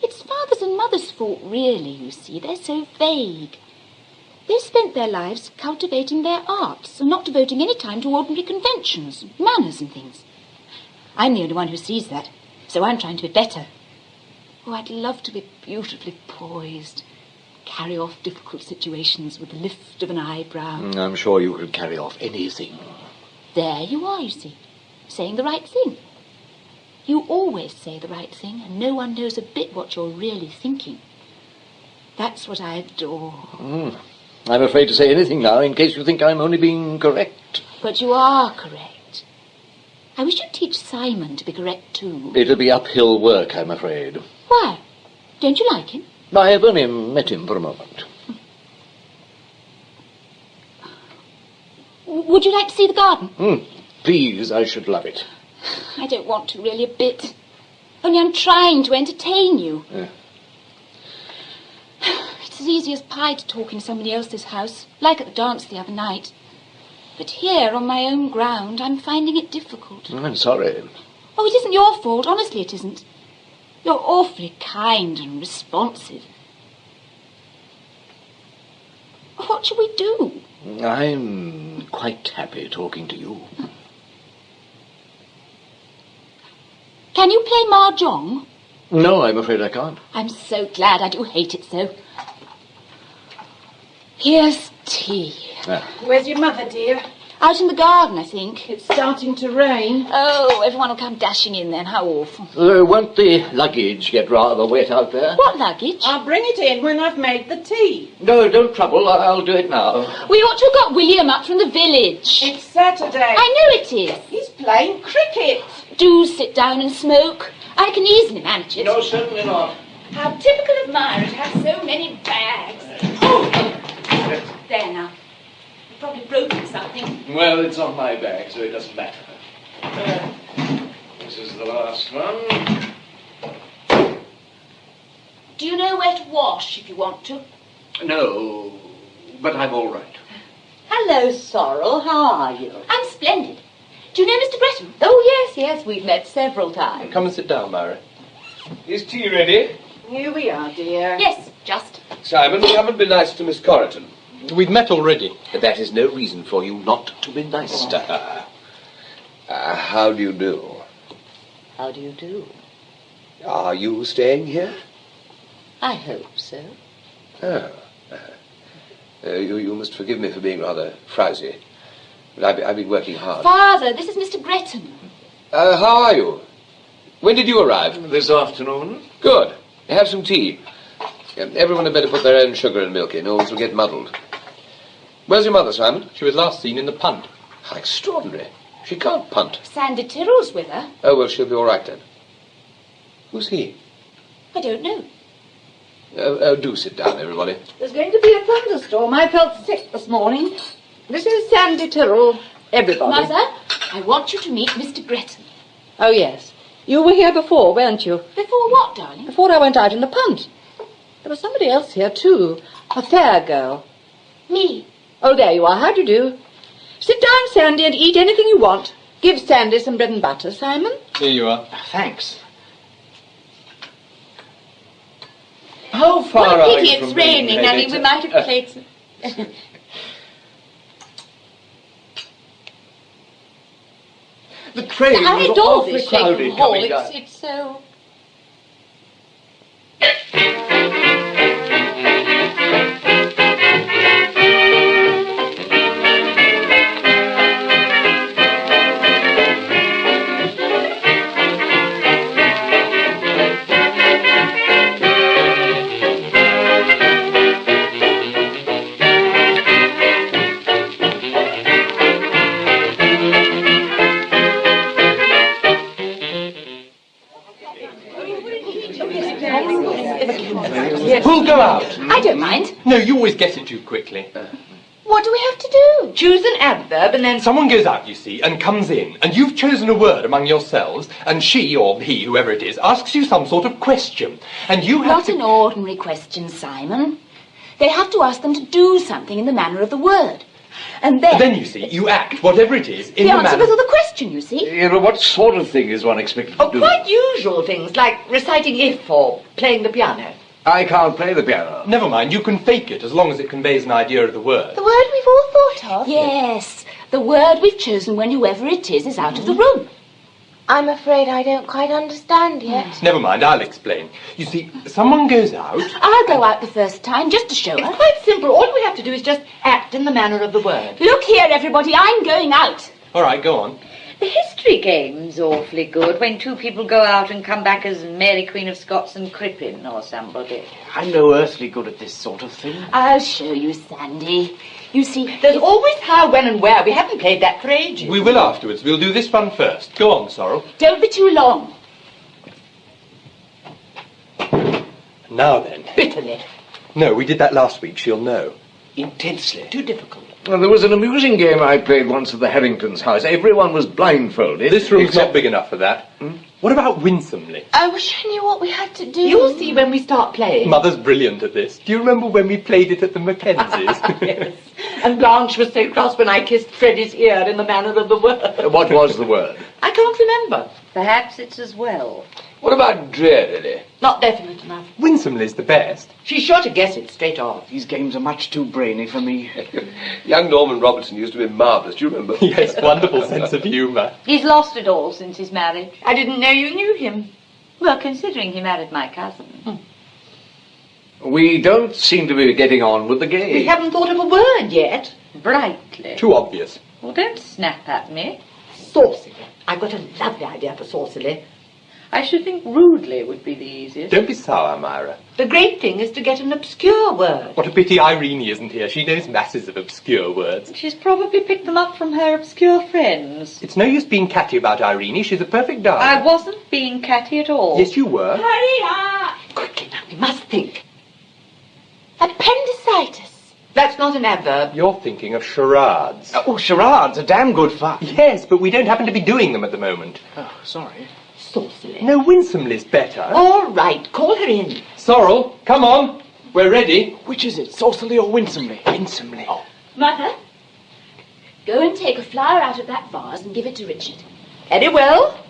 It's Father's and Mother's fault, really, you see. They're so vague. They've spent their lives cultivating their arts and not devoting any time to ordinary conventions, manners and things. I'm the only one who sees that, so I'm trying to be better. Oh, I'd love to be beautifully poised, carry off difficult situations with the lift of an eyebrow. I'm sure you could carry off anything. There you are, you see, saying the right thing. You always say the right thing, and no one knows a bit what you're really thinking. That's what I adore. I'm afraid to say anything now in case you think I'm only being correct. But you are correct. I wish you'd teach Simon to be correct too. It'll be uphill work, I'm afraid. Why? Don't you like him? I have only met him for a moment. Would you like to see the garden? Please, I should love it. I don't want to really a bit. Only I'm trying to entertain you. Yeah. It's as easy as pie to talk in somebody else's house, like at the dance the other night. But here, on my own ground, I'm finding it difficult. I'm sorry. Oh, it isn't your fault. Honestly, it isn't. You're awfully kind and responsive. What shall we do? I'm quite happy talking to you. Can you play mahjong? No, I'm afraid I can't. I'm so glad. I do hate it so. Here's tea. Where's your mother, dear? Out in the garden, I think. It's starting to rain. Oh, everyone will come dashing in then. How awful. Won't the luggage get rather wet out there? What luggage? I'll bring it in when I've made the tea. No, don't trouble. I'll do it now. We ought to have got William up from the village. It's Saturday. I know it is. He's playing cricket. Do sit down and smoke. I can easily manage it. No, certainly not. How typical of Myra to have so many bags. Oh! There now. You've probably broken something. Well, it's on my bag, so it doesn't matter. This is the last one. Do you know where to wash if you want to? No, but I'm all right. Hello, Sorel. How are you? I'm splendid. Do you know Mr. Britton? Oh, yes, we've met several times. Come and sit down, Myra. Is tea ready? Here we are, dear. Yes, just. Simon, you haven't been nice to Miss Coryton. We've met already. But that is no reason for you not to be nice to her. How do you do? How do you do? Are you staying here? I hope so. Oh. You must forgive me for being rather frowsy. But I've been working hard. Father, this is Mr. Britton. How are you? When did you arrive? This afternoon. Good. Have some tea. Everyone had better put their own sugar and milk in, or else will get muddled. Where's your mother, Simon? She was last seen in the punt. How extraordinary. She can't punt. Sandy Tyrrell's with her. Oh, well, she'll be all right then. Who's he? I don't know. Oh, do sit down, everybody. There's going to be a thunderstorm. I felt sick this morning. This is Sandy Tyrrell. Everybody. Mother, I want you to meet Mr. Britton. Oh, yes. You were here before, weren't you? Before what, darling? Before I went out in the punt. There was somebody else here, too. A fair girl. Me. Oh, there you are. How do you do? Sit down, Sandy, and eat anything you want. Give Sandy some bread and butter, Simon. Here you are. Thanks. How far What are a pity you it's from being raining. I mean, headed? we might have played some... The train I was adore awfully this crowded Shaken Hall. coming down. It's so... Who'll go out? I don't mind. No, you always get it too quickly. What do we have to do? Choose an adverb and then... Someone goes out, you see, and comes in, and you've chosen a word among yourselves, and she, or he, whoever it is, asks you some sort of question, and you have Not an ordinary question, Simon. They have to ask them to do something in the manner of the word. And then... you see, you act, whatever it is, in the the answer manner... was the question, you see. You know, what sort of thing is one expected to Oh, do? quite usual things, like reciting if or playing the piano. I can't play the piano. Never mind, you can fake it, as long as it conveys an idea of the word. The word we've all thought of? Yes, the word we've chosen when whoever it is out of the room. I'm afraid I don't quite understand yet. Never mind, I'll explain. You see, someone goes out... I'll go out the first time, just to show her. It's quite simple. All we have to do is just act in the manner of the word. Look here, everybody, I'm going out. All right, go on. The history game's awfully good when two people go out and come back as Mary Queen of Scots and Crippen or somebody. I'm no earthly good at this sort of thing. I'll show you, Sandy. You see, There's always how, when, and where. We haven't played that for ages. We will afterwards. We'll do this one first. Go on, Sorel. Don't be too long. Now then. Bitterly. No, we did that last week. She'll know. Intensely. Too difficult. Well, there was an amusing game I played once at the Harringtons' house. Everyone was blindfolded. This room's not big enough for that. What about winsomely? I wish I knew what we had to do. You'll see when we start playing. Mother's brilliant at this. Do you remember when we played it at the Mackenzies? Yes. And Blanche was so cross when I kissed Freddie's ear in the manner of the word. What was the word? I can't remember. Perhaps it's as well. What about drearily? Not definite enough. Winsomely's the best. She's sure to guess it straight off. These games are much too brainy for me. Young Norman Robertson used to be marvellous, do you remember? Yes, wonderful sense of humour. He's lost it all since his marriage. I didn't know you knew him. Well, considering he married my cousin. We don't seem to be getting on with the game. We haven't thought of a word yet. Brightly. Too obvious. Well, don't snap at me. Saucily. I've got a lovely idea for saucily. I should think rudely would be the easiest. Don't be sour, Myra. The great thing is to get an obscure word. What a pity Irene isn't here. She knows masses of obscure words. She's probably picked them up from her obscure friends. It's no use being catty about Irene. She's a perfect darling. I wasn't being catty at all. Yes, you were. Quickly now, we must think. Appendicitis. That's not an adverb. You're thinking of charades. Oh, charades are damn good fun. Yes, but we don't happen to be doing them at the moment. Oh, sorry. Saucily. No, winsomely's better. All right, call her in. Sorrel, come on. We're ready. Which is it, saucily or winsomely? Winsomely. Oh. Mother, go and take a flower out of that vase and give it to Richard. Very well.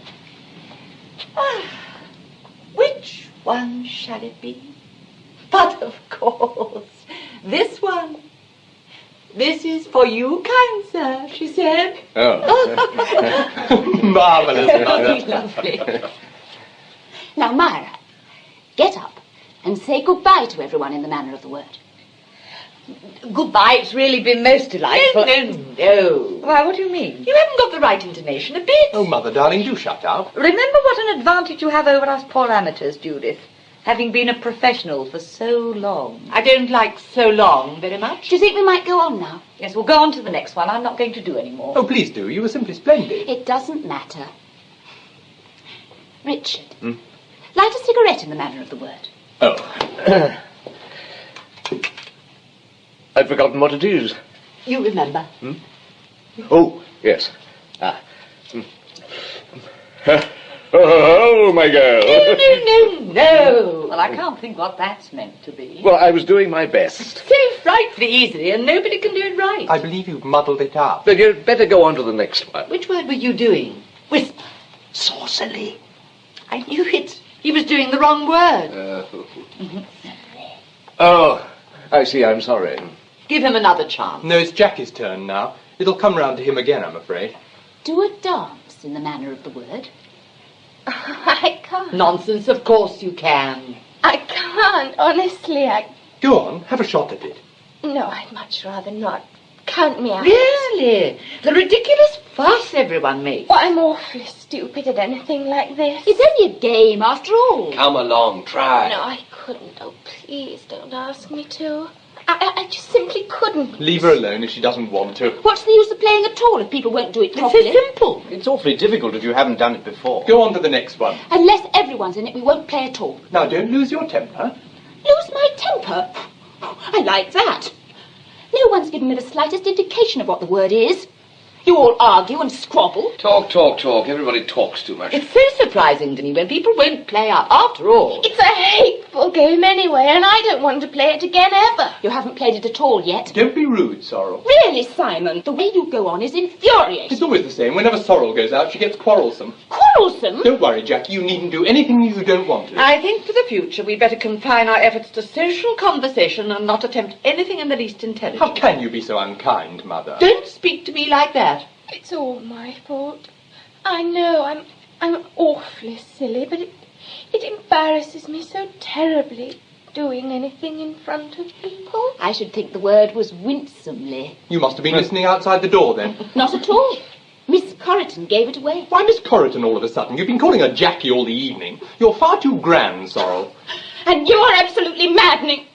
Which one shall it be? But of course, this one. This is for you, kind sir, she said. Oh. Marvellous. Oh, lovely. Now, Myra, get up and say goodbye to everyone in the manner of the word. Goodbye, it's really been most delightful. No. Why, what do you mean? You haven't got the right intonation a bit. Oh, Mother, darling, do shut up. Remember what an advantage you have over us poor amateurs, Judith, having been a professional for so long. I don't like so long very much. Do you think we might go on now? Yes, we'll go on to the next one. I'm not going to do any more. Oh, please do. You were simply splendid. It doesn't matter. Richard, light a cigarette in the manner of the word. Oh. I'd forgotten what it is. You remember. Oh, yes. Oh, my girl. No. Well, I can't think what that's meant to be. Well, I was doing my best. So frightfully easily, and nobody can do it right. I believe you've muddled it up. But you'd better go on to the next one. Which word were you doing? Whisper. Saucily. I knew it. He was doing the wrong word. Oh, I see. I'm sorry. Give him another chance. No, it's Jackie's turn now. It'll come round to him again, I'm afraid. Do a dance in the manner of the word. I can't. Nonsense, of course you can. I can't, honestly. Go on, have a shot at it. No, I'd much rather not. Count me out. Really? The ridiculous fuss everyone makes. Well, I'm awfully stupid at anything like this. It's only a game, after all. Come along, try. No, I couldn't. Oh, please don't ask me to. I just simply couldn't. Leave her alone if she doesn't want to. What's the use of playing at all if people won't do it properly? It's so simple. It's awfully difficult if you haven't done it before. Go on to the next one. Unless everyone's in it, we won't play at all. Now, don't lose your temper. Lose my temper? I like that. No one's given me the slightest indication of what the word is. You all argue and squabble. Talk. Everybody talks too much. It's so surprising to me when people won't play up. After all, It's a hateful game anyway, and I don't want to play it again ever. You haven't played it at all yet. Don't be rude, Sorrel. Really, Simon, the way you go on is infuriating. It's always the same. Whenever Sorrel goes out, she gets quarrelsome. Quarrelsome? Don't worry, Jackie. You needn't do anything you don't want to. I think for the future we'd better confine our efforts to social conversation and not attempt anything in the least intelligent. How can you be so unkind, Mother? Don't speak to me like that. It's all my fault. I know I'm awfully silly, but it embarrasses me so terribly doing anything in front of people. I should think the word was winsomely. You must have been listening outside the door, then. Not at all. Miss Coryton gave it away. Why, Miss Coryton, all of a sudden? You've been calling her Jackie all the evening. You're far too grand, Sorrel. And you are absolutely maddening.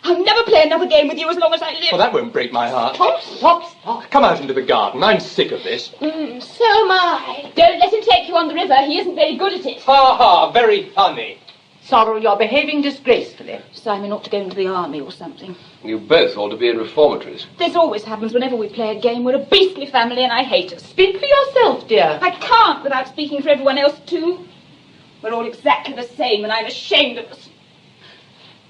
I'll never play another game with you as long as I live. Well, that won't break my heart. Stop. Come out into the garden. I'm sick of this. So am I. Don't let him take you on the river. He isn't very good at it. Ha ha, very funny. Sorrel, you're behaving disgracefully. Simon ought to go into the army or something. You both ought to be in reformatories. This always happens whenever we play a game. We're a beastly family and I hate us. Speak for yourself, dear. I can't without speaking for everyone else too. We're all exactly the same and I'm ashamed of us.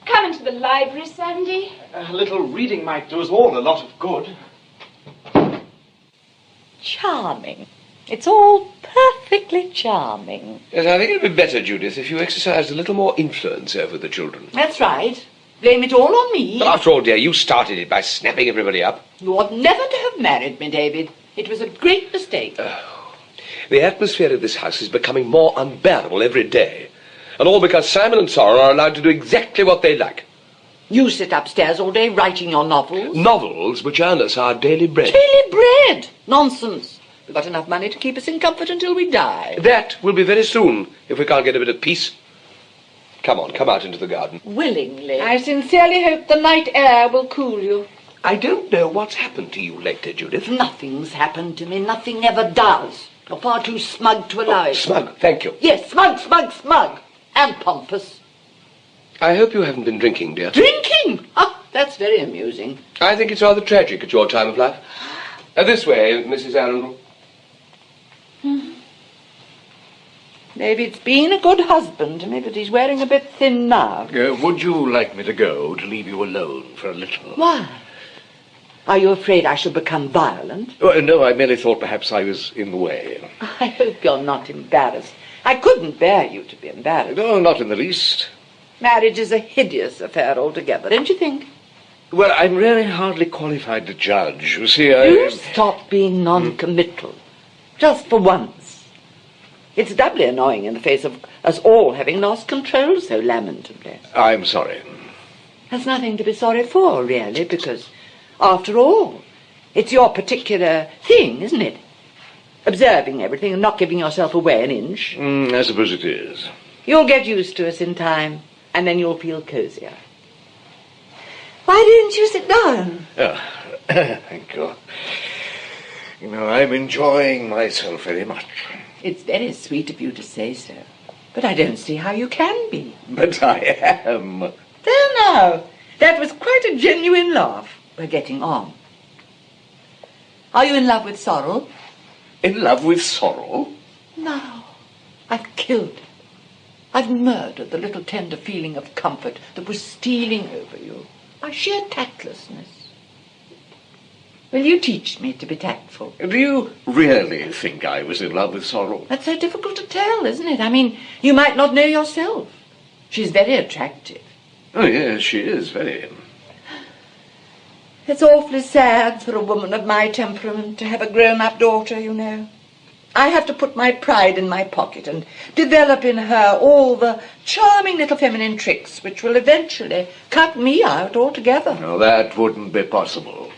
Come into the library, Sandy. A little reading might do us all a lot of good. Charming. It's all perfectly charming. Yes, I think it would be better, Judith, if you exercised a little more influence over the children. That's right. Blame it all on me. But after all, dear, you started it by snapping everybody up. You ought never to have married me, David. It was a great mistake. The atmosphere of this house is becoming more unbearable every day. And all because Simon and Sorel are allowed to do exactly what they like. You sit upstairs all day writing your novels. Novels which earn us our daily bread. Daily bread? Nonsense. We've got enough money to keep us in comfort until we die. That will be very soon, if we can't get a bit of peace. Come on, come out into the garden. Willingly. I sincerely hope the night air will cool you. I don't know what's happened to you lately, Judith. Nothing's happened to me. Nothing ever does. You're far too smug to allow it. Smug, thank you. Yes, smug, smug, smug. And pompous. I hope you haven't been drinking, dear. Drinking? Ah, that's very amusing. I think it's rather tragic at your time of life. This way, Mrs. Arundel. David's been a good husband to me, but he's wearing a bit thin now. Would you like me to go, to leave you alone for a little? Why? Are you afraid I shall become violent? Oh, no, I merely thought perhaps I was in the way. I hope you're not embarrassed. I couldn't bear you to be embarrassed. No, not in the least. Marriage is a hideous affair altogether, don't you think? Well, I'm really hardly qualified to judge. You see, You stop being non-committal. Just for once. It's doubly annoying in the face of us all having lost control so lamentably. I'm sorry. There's nothing to be sorry for, really, because, after all, it's your particular thing, isn't it? Observing everything and not giving yourself away an inch. I suppose it is. You'll get used to us in time, and then you'll feel cozier. Why didn't you sit down? Thank you. You know, I'm enjoying myself very much. It's very sweet of you to say so, but I don't see how you can be. But I am. There now, that was quite a genuine laugh. We're getting on. Are you in love with Sorel? In love with Sorel? No, I've killed him. I've murdered the little tender feeling of comfort that was stealing over you by sheer tactlessness. Will you teach me to be tactful? Do you really think I was in love with Sorel? That's so difficult to tell, isn't it? I mean, you might not know yourself. She's very attractive. Oh, yes, she is very. It's awfully sad for a woman of my temperament to have a grown-up daughter, you know. I have to put my pride in my pocket and develop in her all the charming little feminine tricks which will eventually cut me out altogether. No, that wouldn't be possible.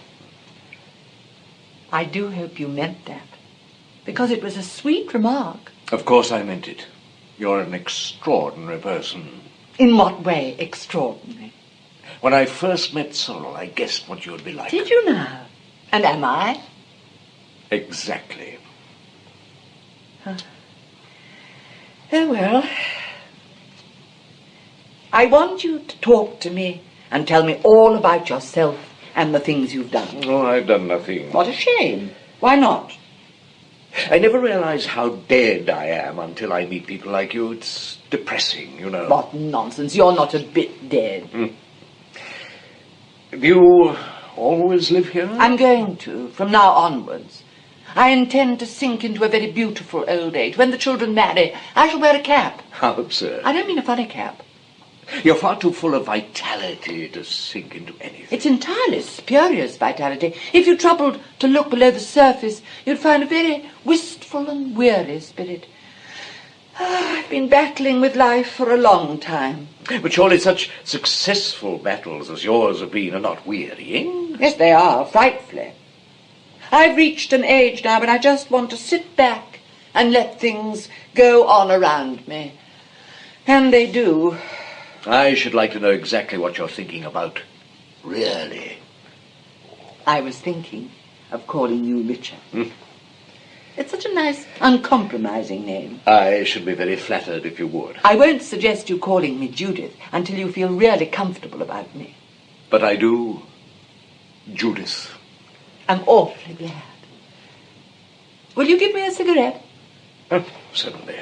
I do hope you meant that, because it was a sweet remark. Of course I meant it. You're an extraordinary person. In what way extraordinary? When I first met Sorel, I guessed what you'd be like. Did you now? And am I? Exactly. Huh. Oh, well. I want you to talk to me and tell me all about yourself and the things you've done. Oh, I've done nothing. What a shame. Why not? I never realize how dead I am until I meet people like you. It's depressing, you know. What nonsense. You're not a bit dead. Do you always live here? I'm going to, from now onwards. I intend to sink into a very beautiful old age. When the children marry, I shall wear a cap. How absurd. I don't mean a funny cap. You're far too full of vitality to sink into anything. It's entirely spurious vitality. If you troubled to look below the surface, you'd find a very wistful and weary spirit. I've been battling with life for a long time. But surely such successful battles as yours have been are not wearying? Yes, they are, frightfully. I've reached an age now when I just want to sit back and let things go on around me. And they do. I should like to know exactly what you're thinking about, really. I was thinking of calling you Richard. It's such a nice, uncompromising name. I should be very flattered if you would. I won't suggest you calling me Judith until you feel really comfortable about me. But I do, Judith. I'm awfully glad. Will you give me a cigarette? Oh, certainly.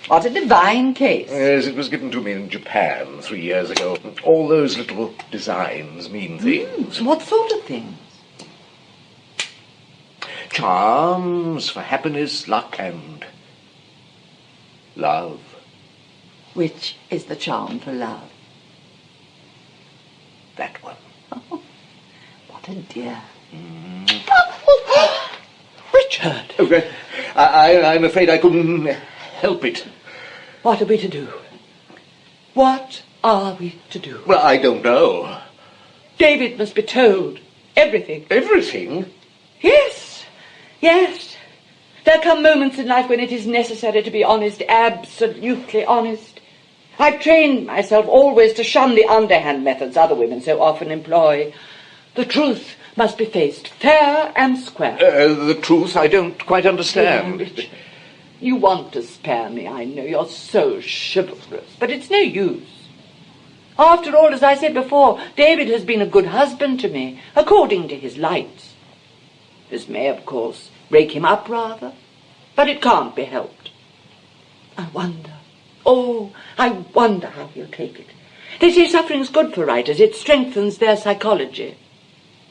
What a divine case. Yes, it was given to me in Japan 3 years ago. All those little designs mean things. What sort of things? Charms for happiness, luck, and love. Which is the charm for love? That one. Oh, what a dear. Richard! Oh, I'm afraid I couldn't help it. What are we to do? What are we to do? Well, I don't know. David must be told. Everything. Everything? Yes. Yes. There come moments in life when it is necessary to be honest, absolutely honest. I've trained myself always to shun the underhand methods other women so often employ. The truth must be faced fair and square. The truth I don't quite understand. You want to spare me, I know. You're so chivalrous. But it's no use. After all, as I said before, David has been a good husband to me, according to his lights. This may, of course, break him up rather, but it can't be helped. I wonder, I wonder how he'll take it. They say suffering's good for writers. It strengthens their psychology.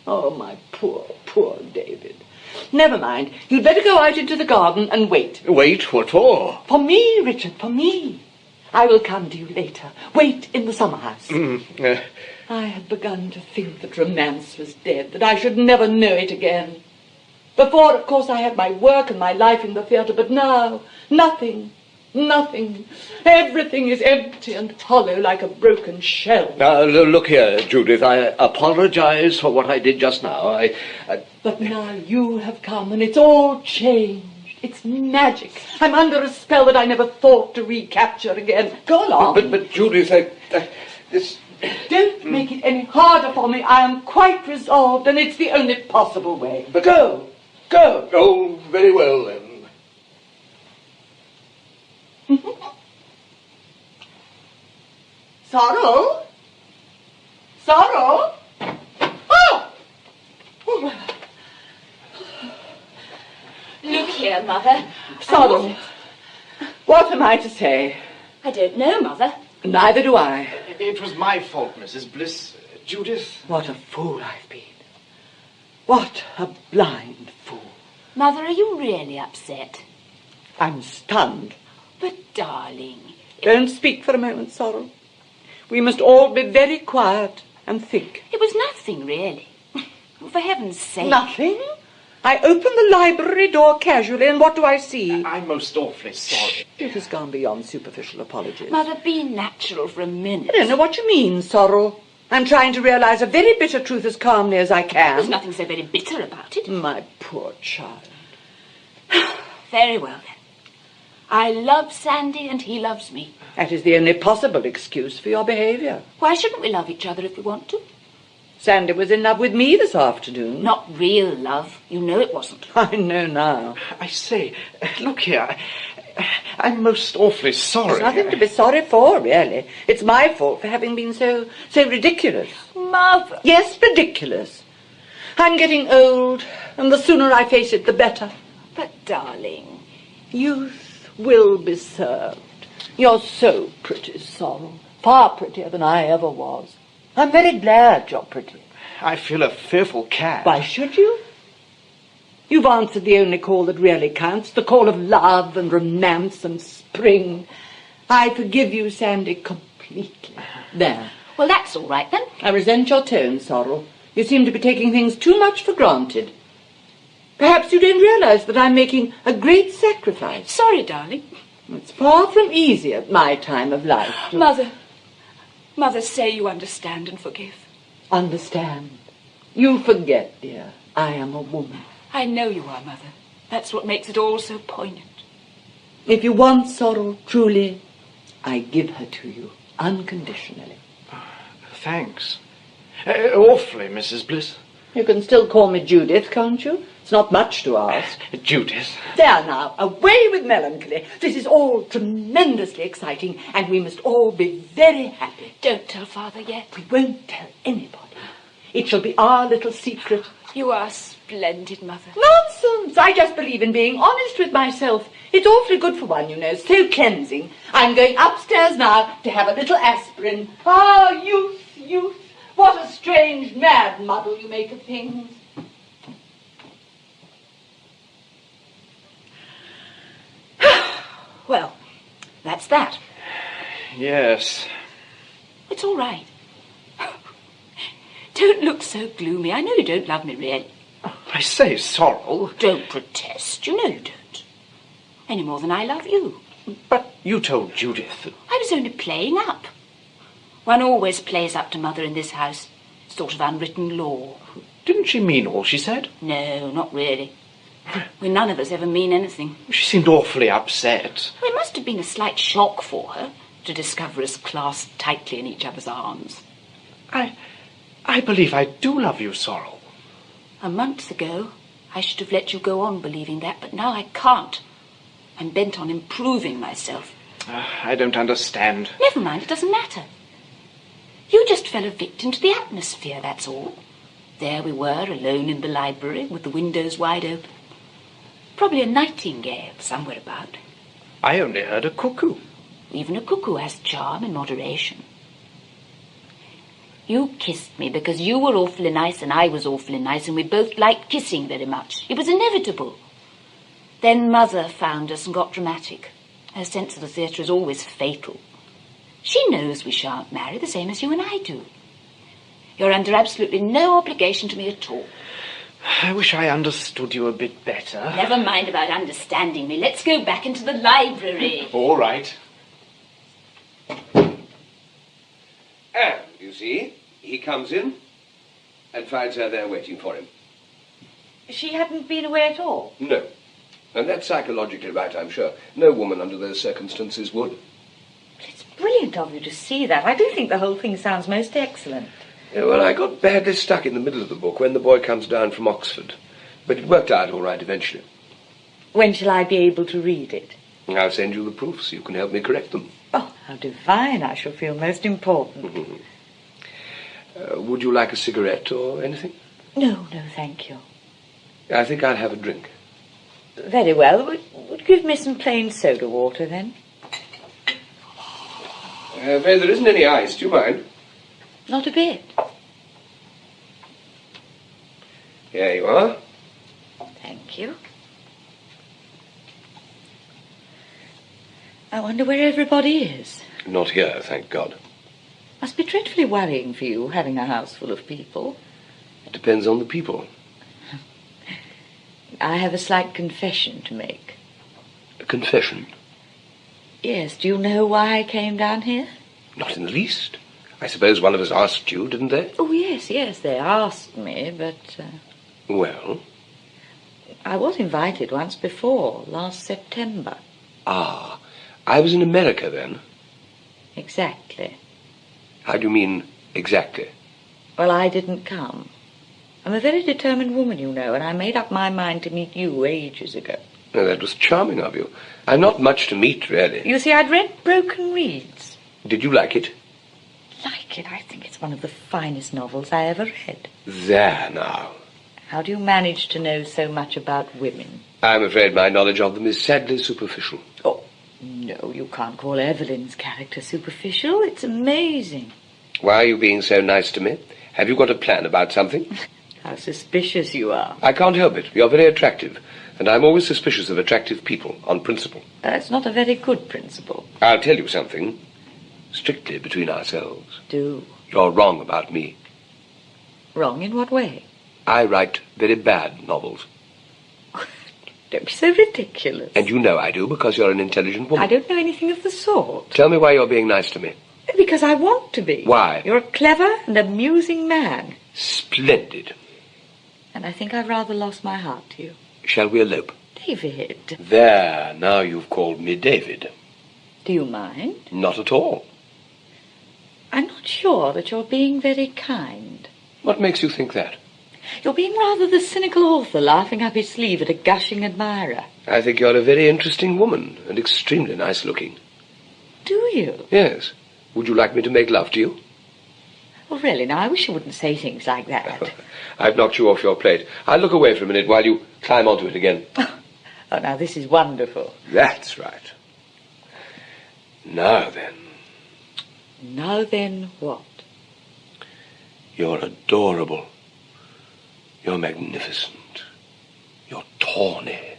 Oh, my poor, poor David. Never mind. You'd better go out into the garden and wait. Wait? What for? For me, Richard, for me. I will come to you later. Wait in the summer house. I had begun to think that romance was dead, that I should never know it again. Before, of course, I had my work and my life in the theatre, but now, nothing. Nothing. Everything is empty and hollow like a broken shell. Now, look here, Judith. I apologize for what I did just now. But now you have come and it's all changed. It's magic. I'm under a spell that I never thought to recapture again. Go along. But Judith, this... Don't make it any harder for me. I am quite resolved, and it's the only possible way. But go. Oh, very well, then. Sorel? Sorel? Oh! Look here, Mother. Sorel, what am I to say? I don't know, Mother. Neither do I. It was my fault, Mrs. Bliss. Judith. What a fool I've been. What a blind fool. Mother, are you really upset? I'm stunned. But, darling... Don't speak for a moment, Sorel. We must all be very quiet and think. It was nothing, really. For heaven's sake. Nothing? I opened the library door casually, and what do I see? I'm most awfully sorry. It has gone beyond superficial apologies. Mother, be natural for a minute. I don't know what you mean, Sorel. I'm trying to realize a very bitter truth as calmly as I can. There's nothing so very bitter about it. My poor child. Very well, then. I love Sandy and he loves me. That is the only possible excuse for your behaviour. Why shouldn't we love each other if we want to? Sandy was in love with me this afternoon. Not real love. You know it wasn't. I know now. I say, look here. I'm most awfully sorry. There's nothing to be sorry for, really. It's my fault for having been so ridiculous. Mother! Yes, ridiculous. I'm getting old, and the sooner I face it, the better. But, darling... Youth will be served. You're so pretty, Sorel. Far prettier than I ever was. I'm very glad you're pretty. I feel a fearful cad. Why should you? You've answered the only call that really counts, the call of love and romance and spring. I forgive you, Sandy, completely. There. Well, that's all right, then. I resent your tone, Sorel. You seem to be taking things too much for granted. Perhaps you don't realize that I'm making a great sacrifice. Sorry, darling. It's far from easy at my time of life. Mother, say you understand and forgive. Understand. You forget, dear. I am a woman. I know you are, Mother. That's what makes it all so poignant. If you want Sorel, truly, I give her to you, unconditionally. Thanks. Awfully, Mrs. Bliss. You can still call me Judith, can't you? It's not much to ask. Judith. There now, away with melancholy. This is all tremendously exciting, and we must all be very happy. Don't tell Father yet. We won't tell anybody. It shall be our little secret. You are splendid, Mother. Nonsense! I just believe in being honest with myself. It's awfully good for one, you know, so cleansing. I'm going upstairs now to have a little aspirin. Ah, youth, youth. What a strange, mad muddle you make of things. Well, that's that. Yes. It's all right. Don't look so gloomy. I know you don't love me, really. I say, Sorel. Don't protest. You know you don't. Any more than I love you. But you told Judith that... I was only playing up. One always plays up to Mother in this house. Sort of unwritten law. Didn't she mean all she said? No, not really. We none of us ever mean anything. She seemed awfully upset. Well, it must have been a slight shock for her to discover us clasped tightly in each other's arms. I believe I do love you, Sorel. A month ago, I should have let you go on believing that, but now I can't. I'm bent on improving myself. I don't understand. Never mind, it doesn't matter. You just fell a victim to the atmosphere, that's all. There we were, alone in the library, with the windows wide open. Probably a nightingale somewhere about. I only heard a cuckoo. Even a cuckoo has charm in moderation. You kissed me because you were awfully nice and I was awfully nice, and we both liked kissing very much. It was inevitable. Then Mother found us and got dramatic. Her sense of the theatre is always fatal. She knows we shan't marry, the same as you and I do. You're under absolutely no obligation to me at all. I wish I understood you a bit better. Never mind about understanding me. Let's go back into the library. All right. And, you see, he comes in and finds her there waiting for him. She hadn't been away at all? No. And that's psychologically right, I'm sure. No woman under those circumstances would. It's brilliant of you to see that. I do think the whole thing sounds most excellent. Yeah, well, I got badly stuck in the middle of the book when the boy comes down from Oxford. But it worked out all right eventually. When shall I be able to read it? I'll send you the proofs. You can help me correct them. Oh, how divine. I shall feel most important. Would you like a cigarette or anything? No, thank you. I think I'll have a drink. Very well. Would give me some plain soda water, then? There isn't any ice. Do you mind? Not a bit. Here you are. Thank you. I wonder where everybody is. Not here, thank God. Must be dreadfully worrying for you, having a house full of people. It depends on the people. I have a slight confession to make. A confession? Yes, do you know why I came down here? Not in the least. I suppose one of us asked you, didn't they? Oh, yes, they asked me, but... Well? I was invited once before, last September. Ah, I was in America then. Exactly. How do you mean, exactly? Well, I didn't come. I'm a very determined woman, you know, and I made up my mind to meet you ages ago. Oh, that was charming of you. I'm not much to meet, really. You see, I'd read Broken Reeds. Did you like it? Like it? I think it's one of the finest novels I ever read. There, now. How do you manage to know so much about women? I'm afraid my knowledge of them is sadly superficial. Oh, no, you can't call Evelyn's character superficial. It's amazing. Why are you being so nice to me? Have you got a plan about something? How suspicious you are. I can't help it. You're very attractive. And I'm always suspicious of attractive people, on principle. That's not a very good principle. I'll tell you something. Strictly between ourselves. Do. You're wrong about me. Wrong in what way? I write very bad novels. Don't be so ridiculous. And you know I do, because you're an intelligent woman. I don't know anything of the sort. Tell me why you're being nice to me. Because I want to be. Why? You're a clever and amusing man. Splendid. And I think I've rather lost my heart to you. Shall we elope? David. There, now you've called me David. Do you mind? Not at all. I'm not sure that you're being very kind. What makes you think that? You're being rather the cynical author laughing up his sleeve at a gushing admirer. I think you're a very interesting woman and extremely nice looking. Do you? Yes. Would you like me to make love to you? Well, really, now, I wish you wouldn't say things like that. I've knocked you off your plate. I'll look away for a minute while you climb onto it again. Oh, now, this is wonderful. That's right. Now then. Now then, what? You're adorable. You're magnificent. You're tawny.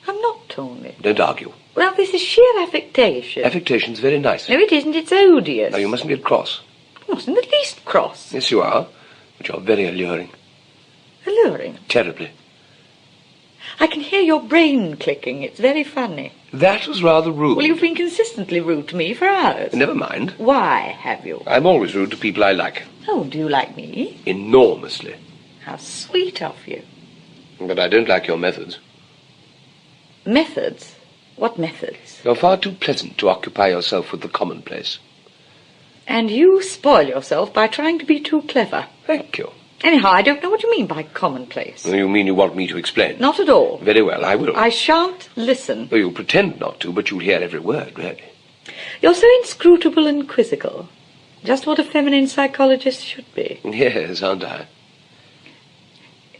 I'm not tawny. Don't argue. Well, this is sheer affectation. Affectation's very nice. No, it isn't. It's odious. Now, you mustn't get cross. I'm not in the least cross. Yes, you are. But you're very alluring. Alluring? Terribly. I can hear your brain clicking. It's very funny. That was rather rude. Well, you've been consistently rude to me for hours. Never mind. Why have you? I'm always rude to people I like. Oh, do you like me? Enormously. How sweet of you. But I don't like your methods. Methods? What methods? You're far too pleasant to occupy yourself with the commonplace. And you spoil yourself by trying to be too clever. Thank you. Anyhow, I don't know what you mean by commonplace. You mean you want me to explain? Not at all. Very well, I will. I shan't listen. Well, you pretend not to, but you'll hear every word, really. You're so inscrutable and quizzical. Just what a feminine psychologist should be. Yes, aren't I?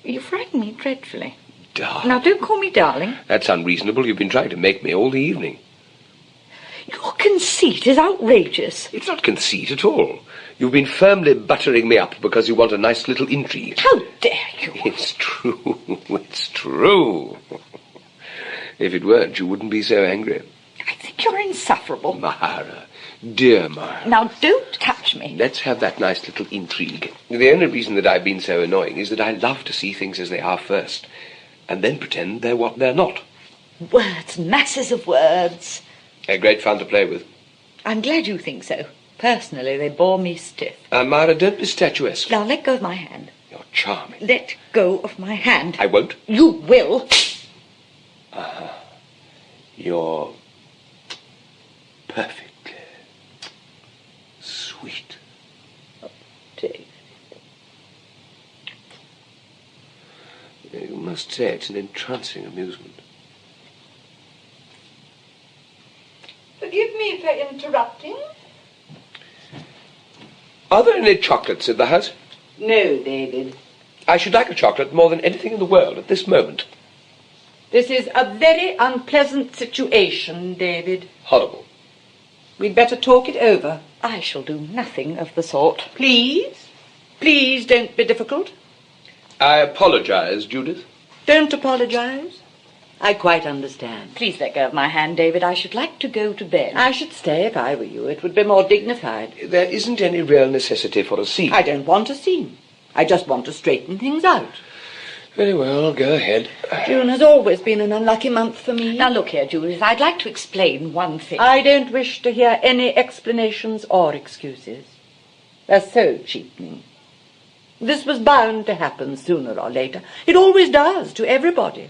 You frighten me dreadfully. Darling. Now, don't call me darling. That's unreasonable. You've been trying to make me all the evening. Your conceit is outrageous. It's not conceit at all. You've been firmly buttering me up because you want a nice little intrigue. How dare you? It's true. It's true. If it weren't, you wouldn't be so angry. I think you're insufferable. Mara, dear Mara. Now, don't touch me. Let's have that nice little intrigue. The only reason that I've been so annoying is that I love to see things as they are first, and then pretend they're what they're not. Words, masses of words. They're great fun to play with. I'm glad you think so. Personally, they bore me stiff. Mara, don't be statuesque. Now, let go of my hand. You're charming. Let go of my hand. I won't. You will. You're perfectly sweet. Oh, Dave. You must say it's an entrancing amusement. Forgive me for interrupting. Are there any chocolates in the house? No, David. I should like a chocolate more than anything in the world at this moment. This is a very unpleasant situation, David. Horrible. We'd better talk it over. I shall do nothing of the sort. Please? Please don't be difficult. I apologize, Judith. Don't apologize. I quite understand. Please let go of my hand, David. I should like to go to bed. I should stay if I were you. It would be more dignified. There isn't any real necessity for a scene. I don't want a scene. I just want to straighten things out. Very well, go ahead. June has always been an unlucky month for me. Now, look here, Judith. I'd like to explain one thing. I don't wish to hear any explanations or excuses. They're so cheapening. This was bound to happen sooner or later. It always does to everybody.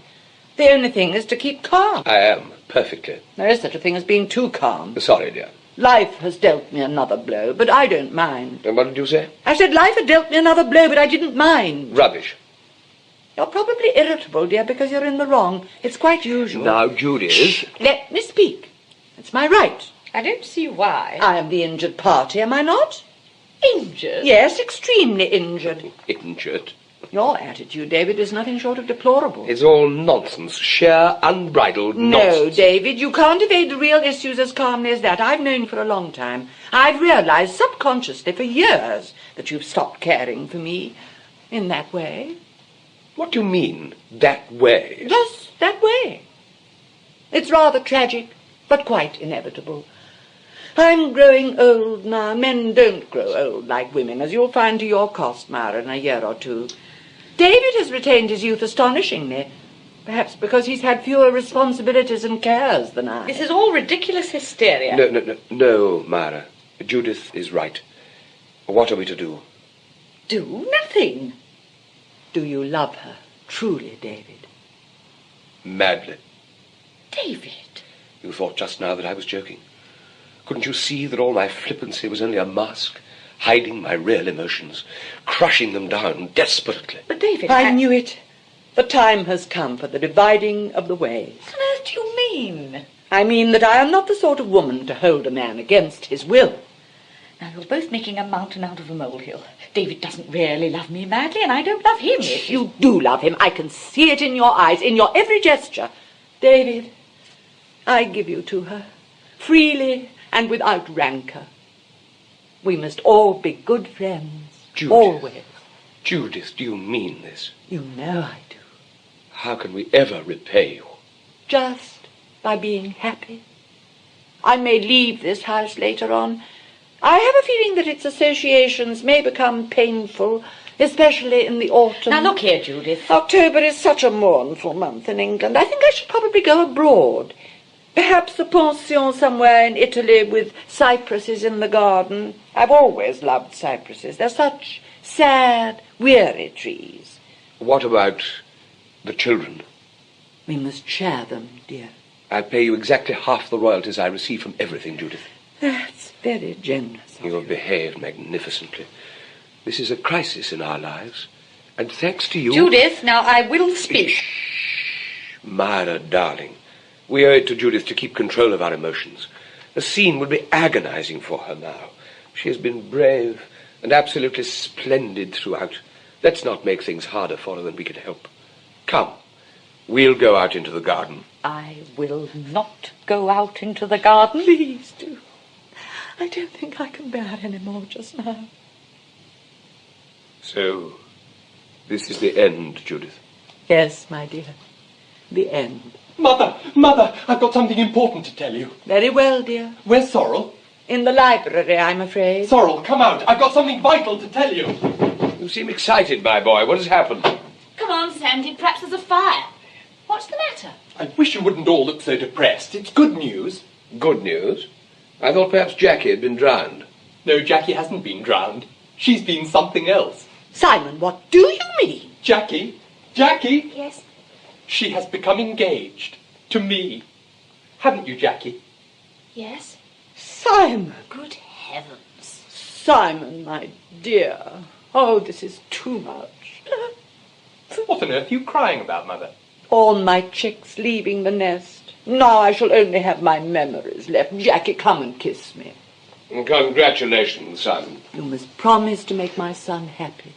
The only thing is to keep calm. I am, perfectly. There is such a thing as being too calm. Sorry, dear. Life has dealt me another blow, but I don't mind. And what did you say? I said life had dealt me another blow, but I didn't mind. Rubbish. You're probably irritable, dear, because you're in the wrong. It's quite usual. Now, Judith. Shh, let me speak. It's my right. I don't see why. I am the injured party, am I not? Injured? Yes, extremely injured. Injured. Your attitude, David, is nothing short of deplorable. It's all nonsense. Sheer, unbridled nonsense. No, David, you can't evade the real issues as calmly as that. I've known you for a long time. I've realized subconsciously for years that you've stopped caring for me in that way. What do you mean, that way? Just that way. It's rather tragic, but quite inevitable. I'm growing old now. Men don't grow old like women, as you'll find to your cost, Myra, in a year or two. David has retained his youth astonishingly, perhaps because he's had fewer responsibilities and cares than I. This is all ridiculous hysteria. No, Myra. Judith is right. What are we to do? Do nothing. Do you love her, truly, David? Madly. David! You thought just now that I was joking. Couldn't you see that all my flippancy was only a mask, hiding my real emotions, crushing them down desperately. But, David, I knew it. The time has come for the dividing of the ways. What on earth do you mean? I mean that I am not the sort of woman to hold a man against his will. Now, you're both making a mountain out of a molehill. David doesn't really love me madly, and I don't love him. You do love him. I can see it in your eyes, in your every gesture. David, I give you to her, freely and without rancour. We must all be good friends, Judith. always. Judith, do you mean this? You know I do. How can we ever repay you? Just by being happy. I may leave this house later on. I have a feeling that its associations may become painful, especially in the autumn. Now, look here, Judith. October is such a mournful month in England. I think I should probably go abroad. Perhaps a pension somewhere in Italy with cypresses in the garden. I've always loved cypresses. They're such sad, weary trees. What about the children? We must share them, dear. I'll pay you exactly half the royalties I receive from everything, Judith. That's very generous of You have behaved magnificently. This is a crisis in our lives, and thanks to you... Judith, now I will speak. Shh. Myra, darling, we owe it to Judith to keep control of our emotions. The scene would be agonizing for her now. She has been brave and absolutely splendid throughout. Let's not make things harder for her than we can help. Come, we'll go out into the garden. I will not go out into the garden. Please do. I don't think I can bear any more just now. So, this is the end, Judith. Yes, my dear. The end. Mother, I've got something important to tell you. Very well, dear. Where's Sorel? In the library, I'm afraid. Sorel, come out. I've got something vital to tell you. You seem excited, my boy. What has happened? Come on, Sandy, perhaps there's a fire. What's the matter? I wish you wouldn't all look so depressed. It's good news. Good news? I thought perhaps Jackie had been drowned. No, Jackie hasn't been drowned. She's been something else. Simon, what do you mean? Jackie? Yes? She has become engaged. To me. Haven't you, Jackie? Yes? Simon. Good heavens. Simon, my dear. Oh, this is too much. What on earth are you crying about, Mother? All my chicks leaving the nest. Now I shall only have my memories left. Jackie, come and kiss me. Congratulations, son. You must promise to make my son happy.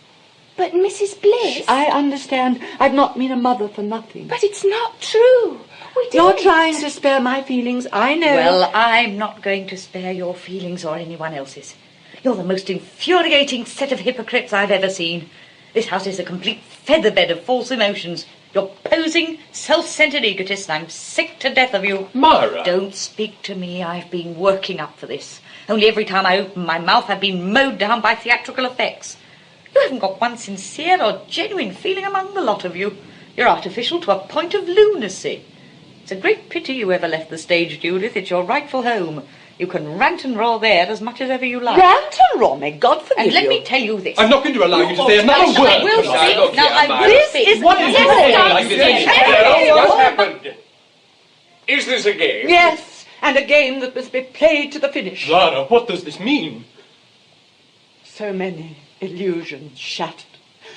But Mrs. Bliss... I understand. I've not been a mother for nothing. But it's not true. We didn't. You're trying to spare my feelings, I know. Well, I'm not going to spare your feelings or anyone else's. You're the most infuriating set of hypocrites I've ever seen. This house is a complete featherbed of false emotions. You're posing, self-centered egotists, and I'm sick to death of you. Myra! Don't speak to me. I've been working up for this. Only every time I open my mouth, I've been mowed down by theatrical effects. You haven't got one sincere or genuine feeling among the lot of you. You're artificial to a point of lunacy. It's a great pity you ever left the stage, Judith. It's your rightful home. You can rant and roar there as much as ever you like. Rant and roar, may God forgive And let you. me tell you this. I'm not going to allow you to say another word. I will speak. Now, I will This speak. is What is yes, this yes, like this? yes. What happened? Is this a game? Yes, and a game that must be played to the finish. Clara, what does this mean? So many illusions shattered.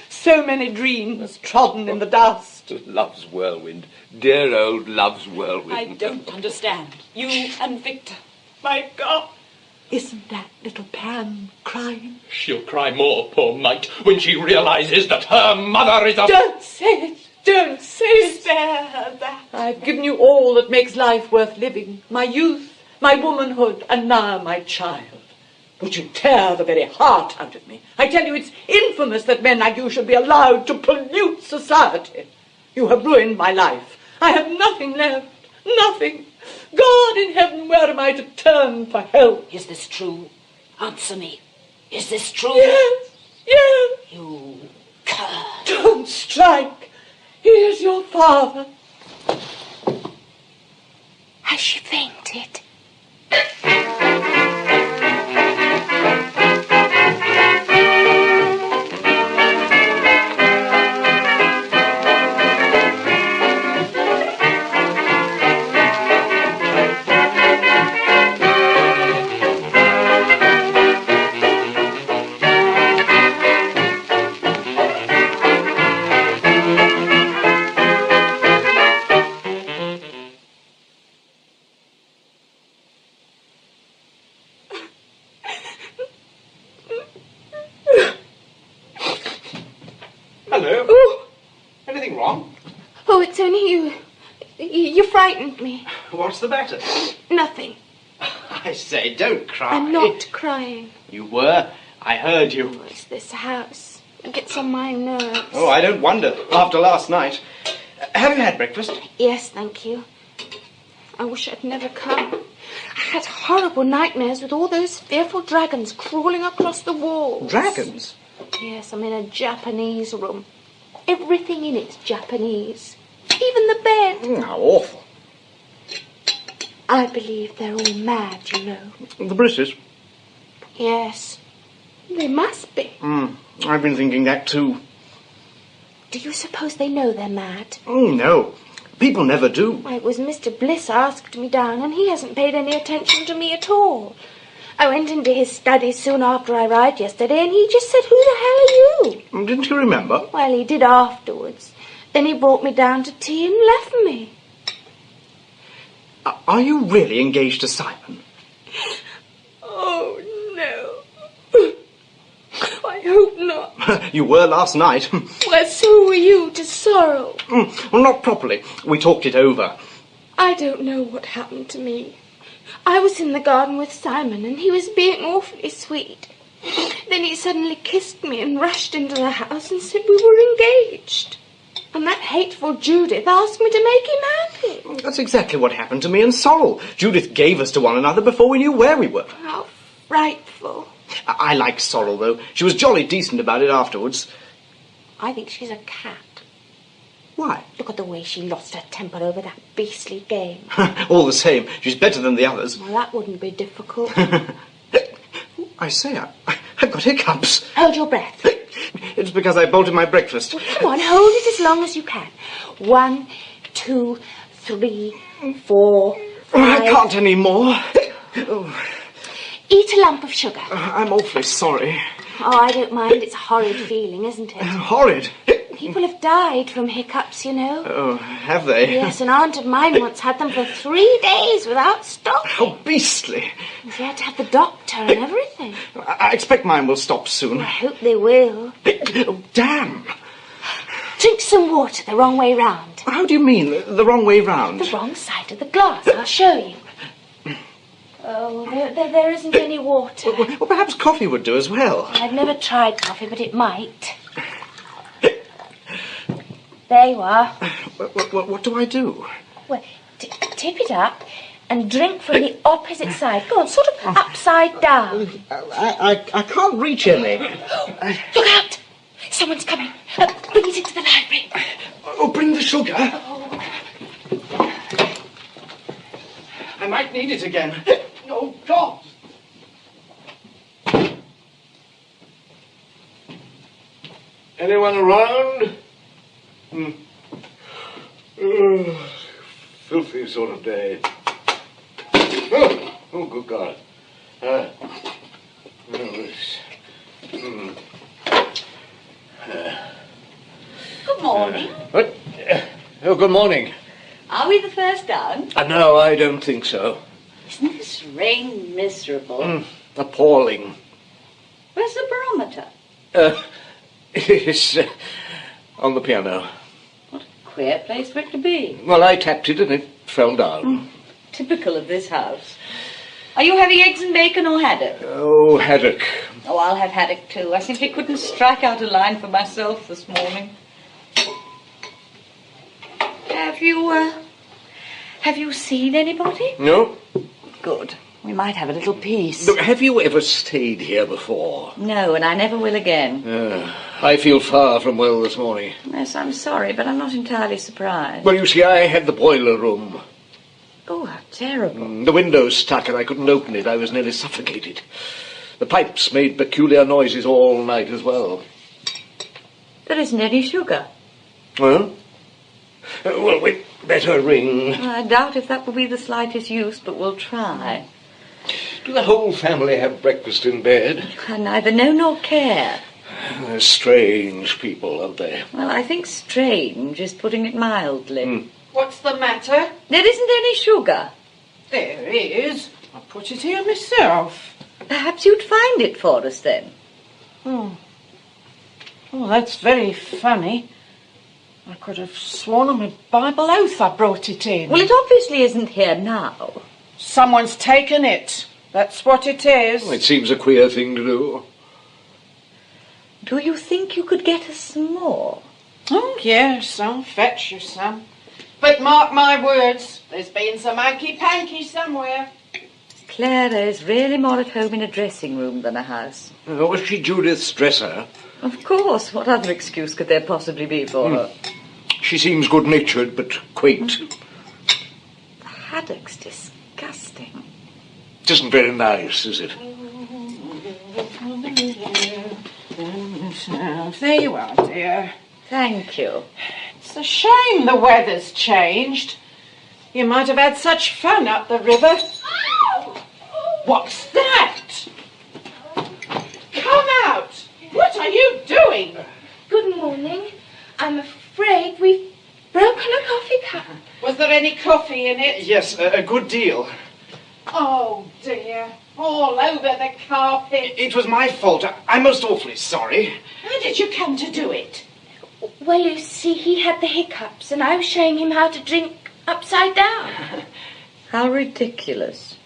So many dreams trodden in the dust. Love's whirlwind. Dear old Love's whirlwind. I don't understand. You and Victor. My God. Isn't that little Pam crying? She'll cry more, poor mite, when she realizes that her mother is a... Don't say it. Don't say it. Spare her that. I've given you all that makes life worth living. My youth, my womanhood, and now my child. But you tear the very heart out of me. I tell you, it's infamous that men like you should be allowed to pollute society. You have ruined my life. I have nothing left. Nothing. God in heaven, where am I to turn for help? Is this true? Answer me. Is this true? Yes, yes. You cur. Don't strike. He is your father. Has she fainted? wrong? Oh, it's only you. You frightened me. What's the matter? Nothing. I say, don't cry. I'm not crying. You were. I heard you. Oh, it's this house. It gets on my nerves. Oh, I don't wonder. After last night. Have you had breakfast? Yes, thank you. I wish I'd never come. I had horrible nightmares with all those fearful dragons crawling across the walls. Dragons? Yes, I'm in a Japanese room. Everything in it's Japanese. Even the bed. How awful. I believe they're all mad, you know. The British? Yes. They must be. I've been thinking that too. Do you suppose they know they're mad? Oh, no. People never do. Why, it was Mr. Bliss asked me down, and he hasn't paid any attention to me at all. I went into his study soon after I arrived yesterday, and he just said, "Who the hell are you?" Didn't you remember? Well, he did afterwards. Then he brought me down to tea and left me. Are you really engaged to Simon? Oh, no. I hope not. You were last night. Well, so were you to Sorel. Well, not properly. We talked it over. I don't know what happened to me. I was in the garden with Simon, and he was being awfully sweet. Then he suddenly kissed me and rushed into the house and said we were engaged. And that hateful Judith asked me to make him happy. That's exactly what happened to me and Sorel. Judith gave us to one another before we knew where we were. How frightful. I like Sorel, though. She was jolly decent about it afterwards. I think she's a cat. Why? Look at the way she lost her temper over that beastly game. All the same, she's better than the others. Well, that wouldn't be difficult. I say, I've got hiccups. Hold your breath. It's because I bolted my breakfast. Well, come on, hold it as long as you can. 1, 2, 3, 4, 5... I can't any more. Oh. Eat a lump of sugar. I'm awfully sorry. Oh, I don't mind. It's a horrid feeling, isn't it? Horrid? People have died from hiccups, you know. Oh, have they? Yes, an aunt of mine once had them for 3 days without stopping. How beastly. And she had to have the doctor and everything. I expect mine will stop soon. I hope they will. Oh, damn. Drink some water the wrong way round. How do you mean, the wrong way round? The wrong side of the glass. I'll show you. Oh, there isn't any water. Well, perhaps coffee would do as well. I've never tried coffee, but it might. There you are. What do I do? Well, tip it up and drink from the opposite side. Go on, sort of upside down. I can't reach any. Look out! Someone's coming. Bring it into the library. Oh, bring the sugar. Oh. I might need it again. Oh, God! Anyone around? Filthy sort of day. Oh, good God. Good morning. What? Oh, good morning. Are we the first down? No, I don't think so. Isn't this rain miserable? Appalling. Where's the barometer? It's on the piano. What a queer place for it to be. Well, I tapped it and it fell down. Typical of this house. Are you having eggs and bacon or haddock? Oh, haddock. Oh, I'll have haddock too. I simply couldn't strike out a line for myself this morning. Have you seen anybody? No. Good. We might have a little peace. Look, have you ever stayed here before? No, and I never will again. I feel far from well this morning. Yes, I'm sorry, but I'm not entirely surprised. Well, you see, I had the boiler room. Oh, how terrible. The window's stuck and I couldn't open it. I was nearly suffocated. The pipes made peculiar noises all night as well. There isn't any sugar. Well? Well, we'd better ring. I doubt if that will be the slightest use, but we'll try. Do the whole family have breakfast in bed? I neither know nor care. They're strange people, aren't they? Well, I think strange is putting it mildly. What's the matter? There isn't any sugar. There is. I put it here myself. Perhaps you'd find it for us then. Oh, that's very funny. I could have sworn on my Bible oath I brought it in. Well, it obviously isn't here now. Someone's taken it. That's what it is. It seems a queer thing to do. Do you think you could get us some more? Oh, yes, I'll fetch you some. But mark my words, there's been some hanky-panky somewhere. Clara is really more at home in a dressing room than a house. Was she Judith's dresser? Of course. What other excuse could there possibly be for her? She seems good-natured, but quaint. The haddock's disgusting. It isn't very nice, is it? There you are, dear. Thank you. It's a shame the weather's changed. You might have had such fun up the river. What's that? Come out! What are you doing? Good morning. I'm afraid we've broken a coffee cup. Was there any coffee in it? Yes, a good deal. Oh, dear. All over the carpet. It was my fault. I'm most awfully sorry. How did you come to do it? Well, you see, he had the hiccups, and I was showing him how to drink upside down. How ridiculous.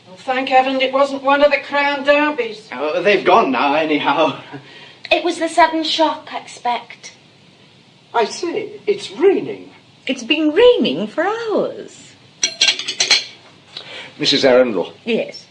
Well, thank heaven it wasn't one of the Crown Derbies. Oh, they've gone now, anyhow. It was the sudden shock, I expect. I say, it's raining. It's been raining for hours. Mrs. Arundel, Yes.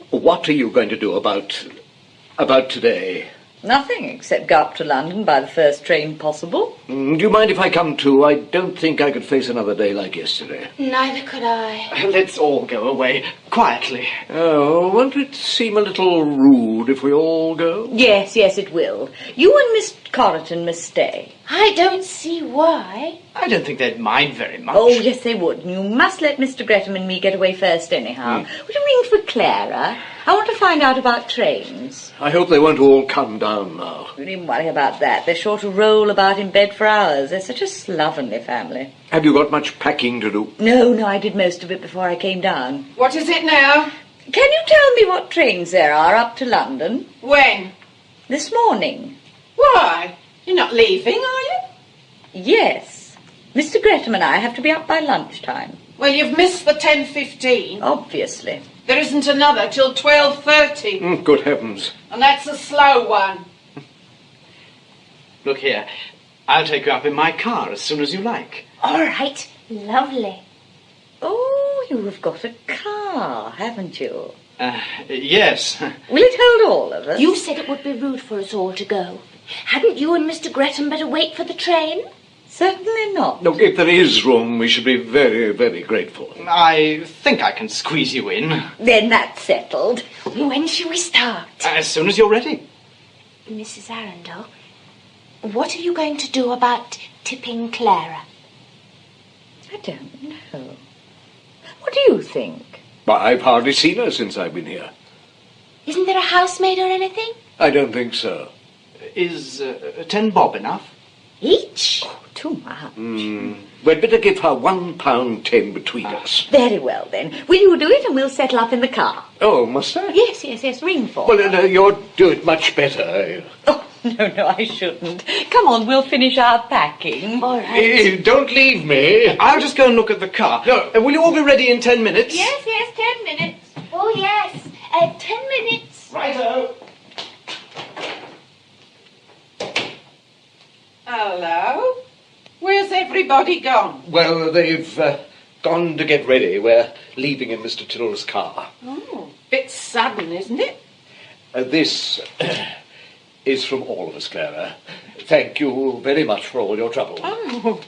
what are you going to do about today? Nothing, except go up to London by the first train possible. Do you mind if I come too? I don't think I could face another day like yesterday. Neither could I. Let's all go away, quietly. Oh, won't it seem a little rude if we all go? Yes, it will. You and Miss Coryton must stay. I don't see why. I don't think they'd mind very much. Oh, yes, they would. You must let Mr. Greatham and me get away first anyhow. Would you ring for Clara? I want to find out about trains. I hope they won't all come down now. Don't even worry about that. They're sure to roll about in bed for hours. They're such a slovenly family. Have you got much packing to do? No, I did most of it before I came down. What is it now? Can you tell me what trains there are up to London? When? This morning. Why? You're not leaving, are you? Yes. Mr. Greatham and I have to be up by lunchtime. Well, you've missed the 10:15. Obviously. There isn't another till 12:30. Good heavens. And that's a slow one. Look here, I'll take you up in my car as soon as you like. All right. Lovely. Oh, you have got a car, haven't you? Yes. Will it hold all of us? You said it would be rude for us all to go. Hadn't you and Mr. Greatham better wait for the train? Certainly not. Look, if there is room, we should be very, very grateful. I think I can squeeze you in. Then that's settled. When shall we start? As soon as you're ready. Mrs. Arundel, what are you going to do about tipping Clara? I don't know. What do you think? But I've hardly seen her since I've been here. Isn't there a housemaid or anything? I don't think so. Is 10 bob enough? Each? Too much. We'd better give her £1.10 between us. Very well, then. Will you do it and we'll settle up in the car? Oh, must I? Yes. Ring for Well, no, you'll do it much better. Oh, no, I shouldn't. Come on, we'll finish our packing. All right. Don't leave me. I'll just go and look at the car. No, will you all be ready in 10 minutes? Yes, 10 minutes. Oh, yes. 10 minutes. Righto. Hello? Where's everybody gone? Well, they've gone to get ready. We're leaving in Mr. Tyrrell's car. Oh, bit sudden, isn't it? This is from all of us, Clara. Thank you very much for all your trouble. Oh,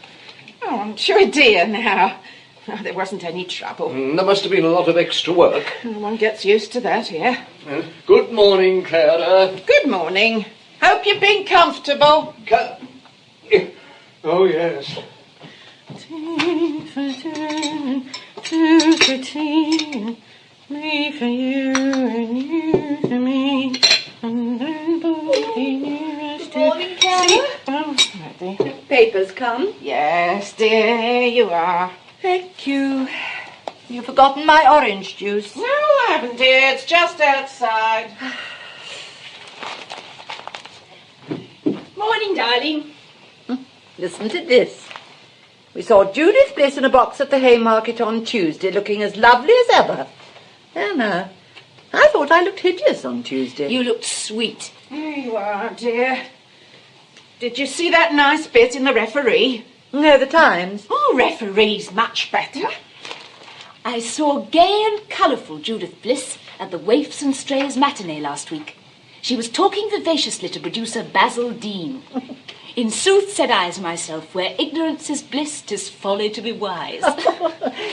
aren't you a dear now? Oh, there wasn't any trouble. There must have been a lot of extra work. One gets used to that here. Good morning, Clara. Good morning. Hope you've been comfortable. Oh, yes. Me for you and you for me. Good morning, Clara. Papers come? Yes, dear, here you are. Thank you. You've forgotten my orange juice. No, I haven't, dear. It's just outside. Morning, darling. Listen to this. We saw Judith Bliss in a box at the Haymarket on Tuesday, looking as lovely as ever. There now. I thought I looked hideous on Tuesday. You looked sweet. There you are, dear. Did you see that nice bit in the referee? No, the Times. Oh, referee's much better. I saw gay and colourful Judith Bliss at the Waifs and Strays matinee last week. She was talking vivaciously to producer Basil Dean. In sooth, said I to myself, where ignorance is bliss, 'tis folly to be wise.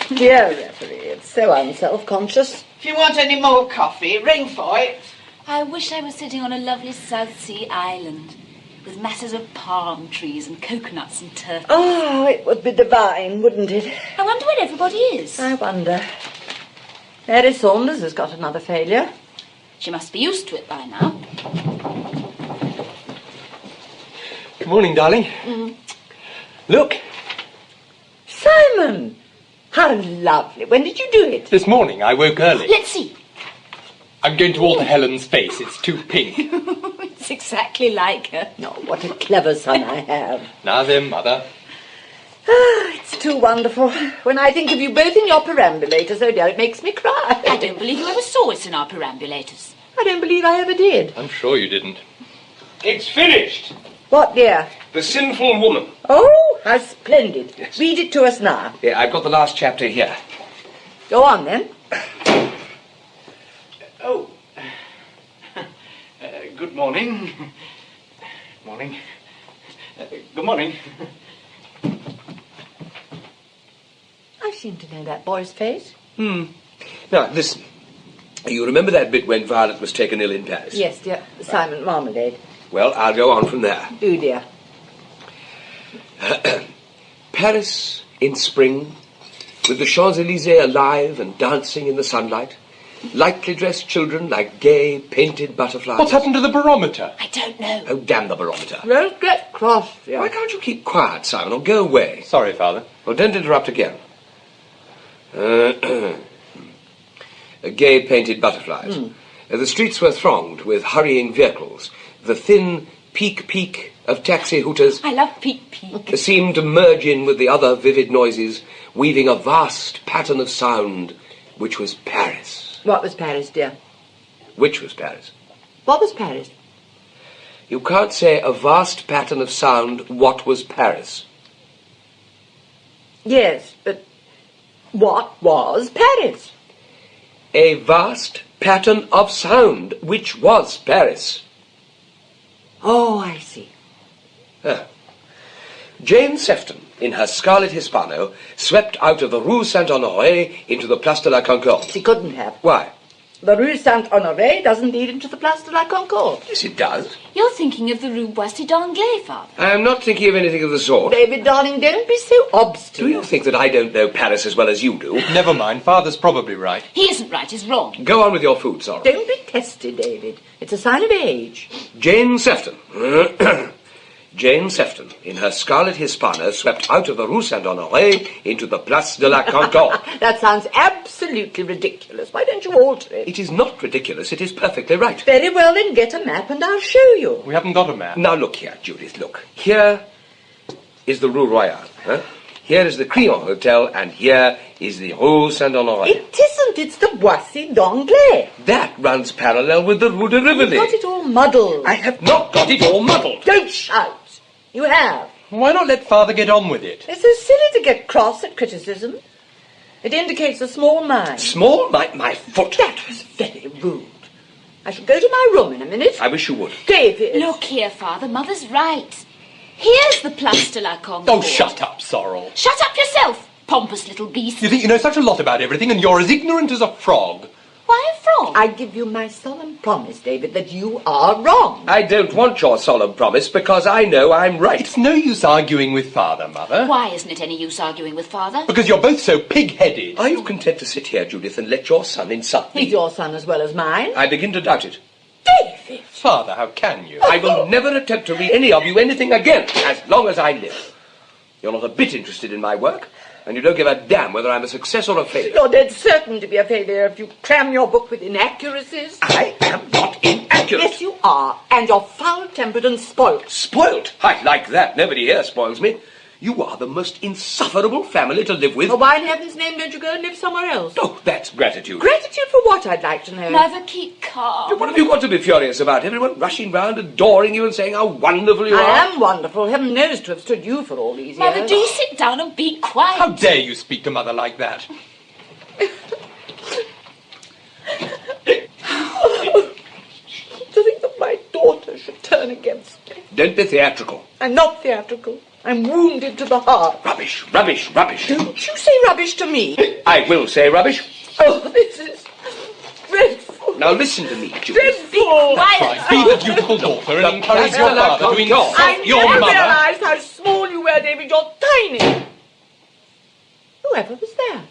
Dear referee, it's so unself-conscious. If you want any more coffee, ring for it. I wish I was sitting on a lovely South Sea island, with masses of palm trees and coconuts and turtles. Oh, it would be divine, wouldn't it? I wonder where everybody is. I wonder. Mary Saunders has got another failure. She must be used to it by now. Good morning, darling. Look, Simon! How lovely. When did you do it? this morning I woke early. Let's see. I'm going to alter Helen's face. It's too pink. It's exactly like her. Oh, what a clever son I have. Now then, Mother. Ah, it's too wonderful. When I think of you both in your perambulators, oh dear, it makes me cry. I don't believe you ever saw us in our perambulators. I don't believe I ever did. I'm sure you didn't. It's finished. What, dear? The Sinful Woman. Oh, how splendid. Yes. Read it to us now. Yeah, I've got the last chapter here. Go on, then. Oh. Good morning. Morning. Good morning. I seem to know that boy's face. Now, listen. You remember that bit when Violet was taken ill in Paris? Yes, dear. Simon Marmalade. Well, I'll go on from there. Do, dear. Paris in spring, with the Champs-Élysées alive and dancing in the sunlight, lightly dressed children like gay, painted butterflies. What's happened to the barometer? I don't know. Oh, damn the barometer. Don't get cross, dear. Why can't you keep quiet, Simon, or go away? Sorry, Father. Well, don't interrupt again. Gay, painted butterflies. The streets were thronged with hurrying vehicles. The thin peak of taxi hooters I love Peek. seemed to merge in with the other vivid noises, weaving a vast pattern of sound, which was Paris. What was Paris, dear? Which was Paris? What was Paris? You can't say a vast pattern of sound, what was Paris? Yes, but what was Paris? A vast pattern of sound, which was Paris. Oh, I see. Jane Sefton, in her scarlet Hispano, swept out of the Rue Saint-Honoré into the Place de la Concorde. She couldn't have. Why? The Rue Saint-Honoré doesn't lead into the Place de la Concorde. Yes, it does. You're thinking of the Rue Boissy d'Anglais, Father. I am not thinking of anything of the sort. David, darling, don't be so obstinate. Do you think that I don't know Paris as well as you do? Never mind. Father's probably right. He isn't right, he's wrong. Go on with your food, Sorel. Don't be testy, David. It's a sign of age. Jane Sefton. Jane Sefton, in her scarlet Hispano, swept out of the Rue Saint-Honoré into the Place de la Concorde. That sounds absolutely ridiculous. Why don't you alter it? It is not ridiculous. It is perfectly right. Very well, then get a map and I'll show you. We haven't got a map. Now look here, Judith, look. Here is the Rue Royale. Here is the Crillon Hotel, and here is the Rue Saint-Honoré. It isn't. It's the Boissy d'Anglais. That runs parallel with the Rue de Rivoli. You've got it all muddled. I have not got it all muddled. Don't shout. You have. Why not let Father get on with it? It's so silly to get cross at criticism. It indicates a small mind. Small? My foot. That was very rude. I shall go to my room in a minute. I wish you would. David. Look here, Father, Mother's right. Here's the Place de la Concorde. Oh, shut up, Sorel. Shut up yourself, pompous little beast. You think you know such a lot about everything, and you're as ignorant as a frog. Why a frog? I give you my solemn promise, David, that you are wrong. I don't want your solemn promise because I know I'm right. It's no use arguing with Father, Mother. Why isn't it any use arguing with Father? Because you're both so pig-headed. Are you content to sit here, Judith, and let your son insult me? He's your son as well as mine. I begin to doubt it. David! Father, how can you? I will never attempt to read any of you anything again as long as I live. You're not a bit interested in my work, and you don't give a damn whether I'm a success or a failure. You're dead certain to be a failure if you cram your book with inaccuracies. I am not inaccurate. Yes, you are. And you're foul-tempered and spoilt. Spoilt? I like that. Nobody here spoils me. You are the most insufferable family to live with. Oh, why in heaven's name don't you go and live somewhere else? Oh, that's gratitude. Gratitude for what, I'd like to know? Mother, keep calm. What have you got to be furious about? Everyone rushing round, adoring you and saying how wonderful you are. I am wonderful. Heaven knows to have stood you for all these years. Mother, do sit down and be quiet. How dare you speak to Mother like that? To think that my daughter should turn against me. Don't be theatrical. I'm not theatrical. I'm wounded to the heart. Rubbish, rubbish, rubbish. Don't you say rubbish to me. I will say rubbish. Oh, this is dreadful. Now listen to me, Judith. Dreadful. Fine, be the dutiful daughter and encourage your father to insult I your never mother. realised how small you were, David. You're tiny. Whoever was there?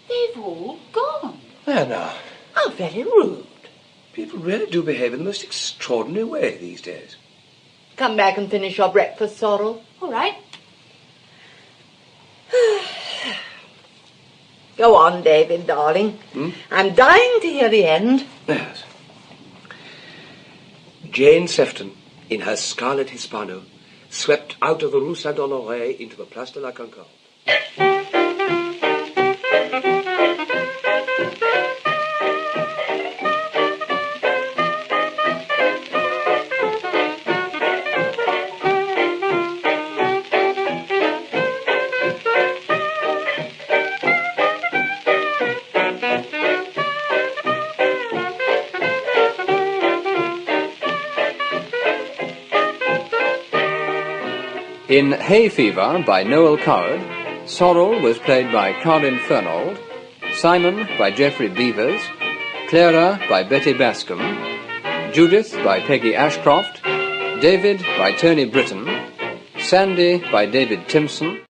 They've all gone. There now. How very rude. People really do behave in the most extraordinary way these days. Come back and finish your breakfast, Sorel. All right. Go on, David, darling. I'm dying to hear the end. Yes. Jane Sefton, in her scarlet Hispano, swept out of the Rue Saint-Honoré into the Place de la Concorde. In Hay Fever by Noel Coward, Sorel was played by Karin Fernald, Simon by Geoffrey Beevers, Clara by Betty Baskcomb, Judith by Peggy Ashcroft, David by Tony Britton, Sandy by David Timson,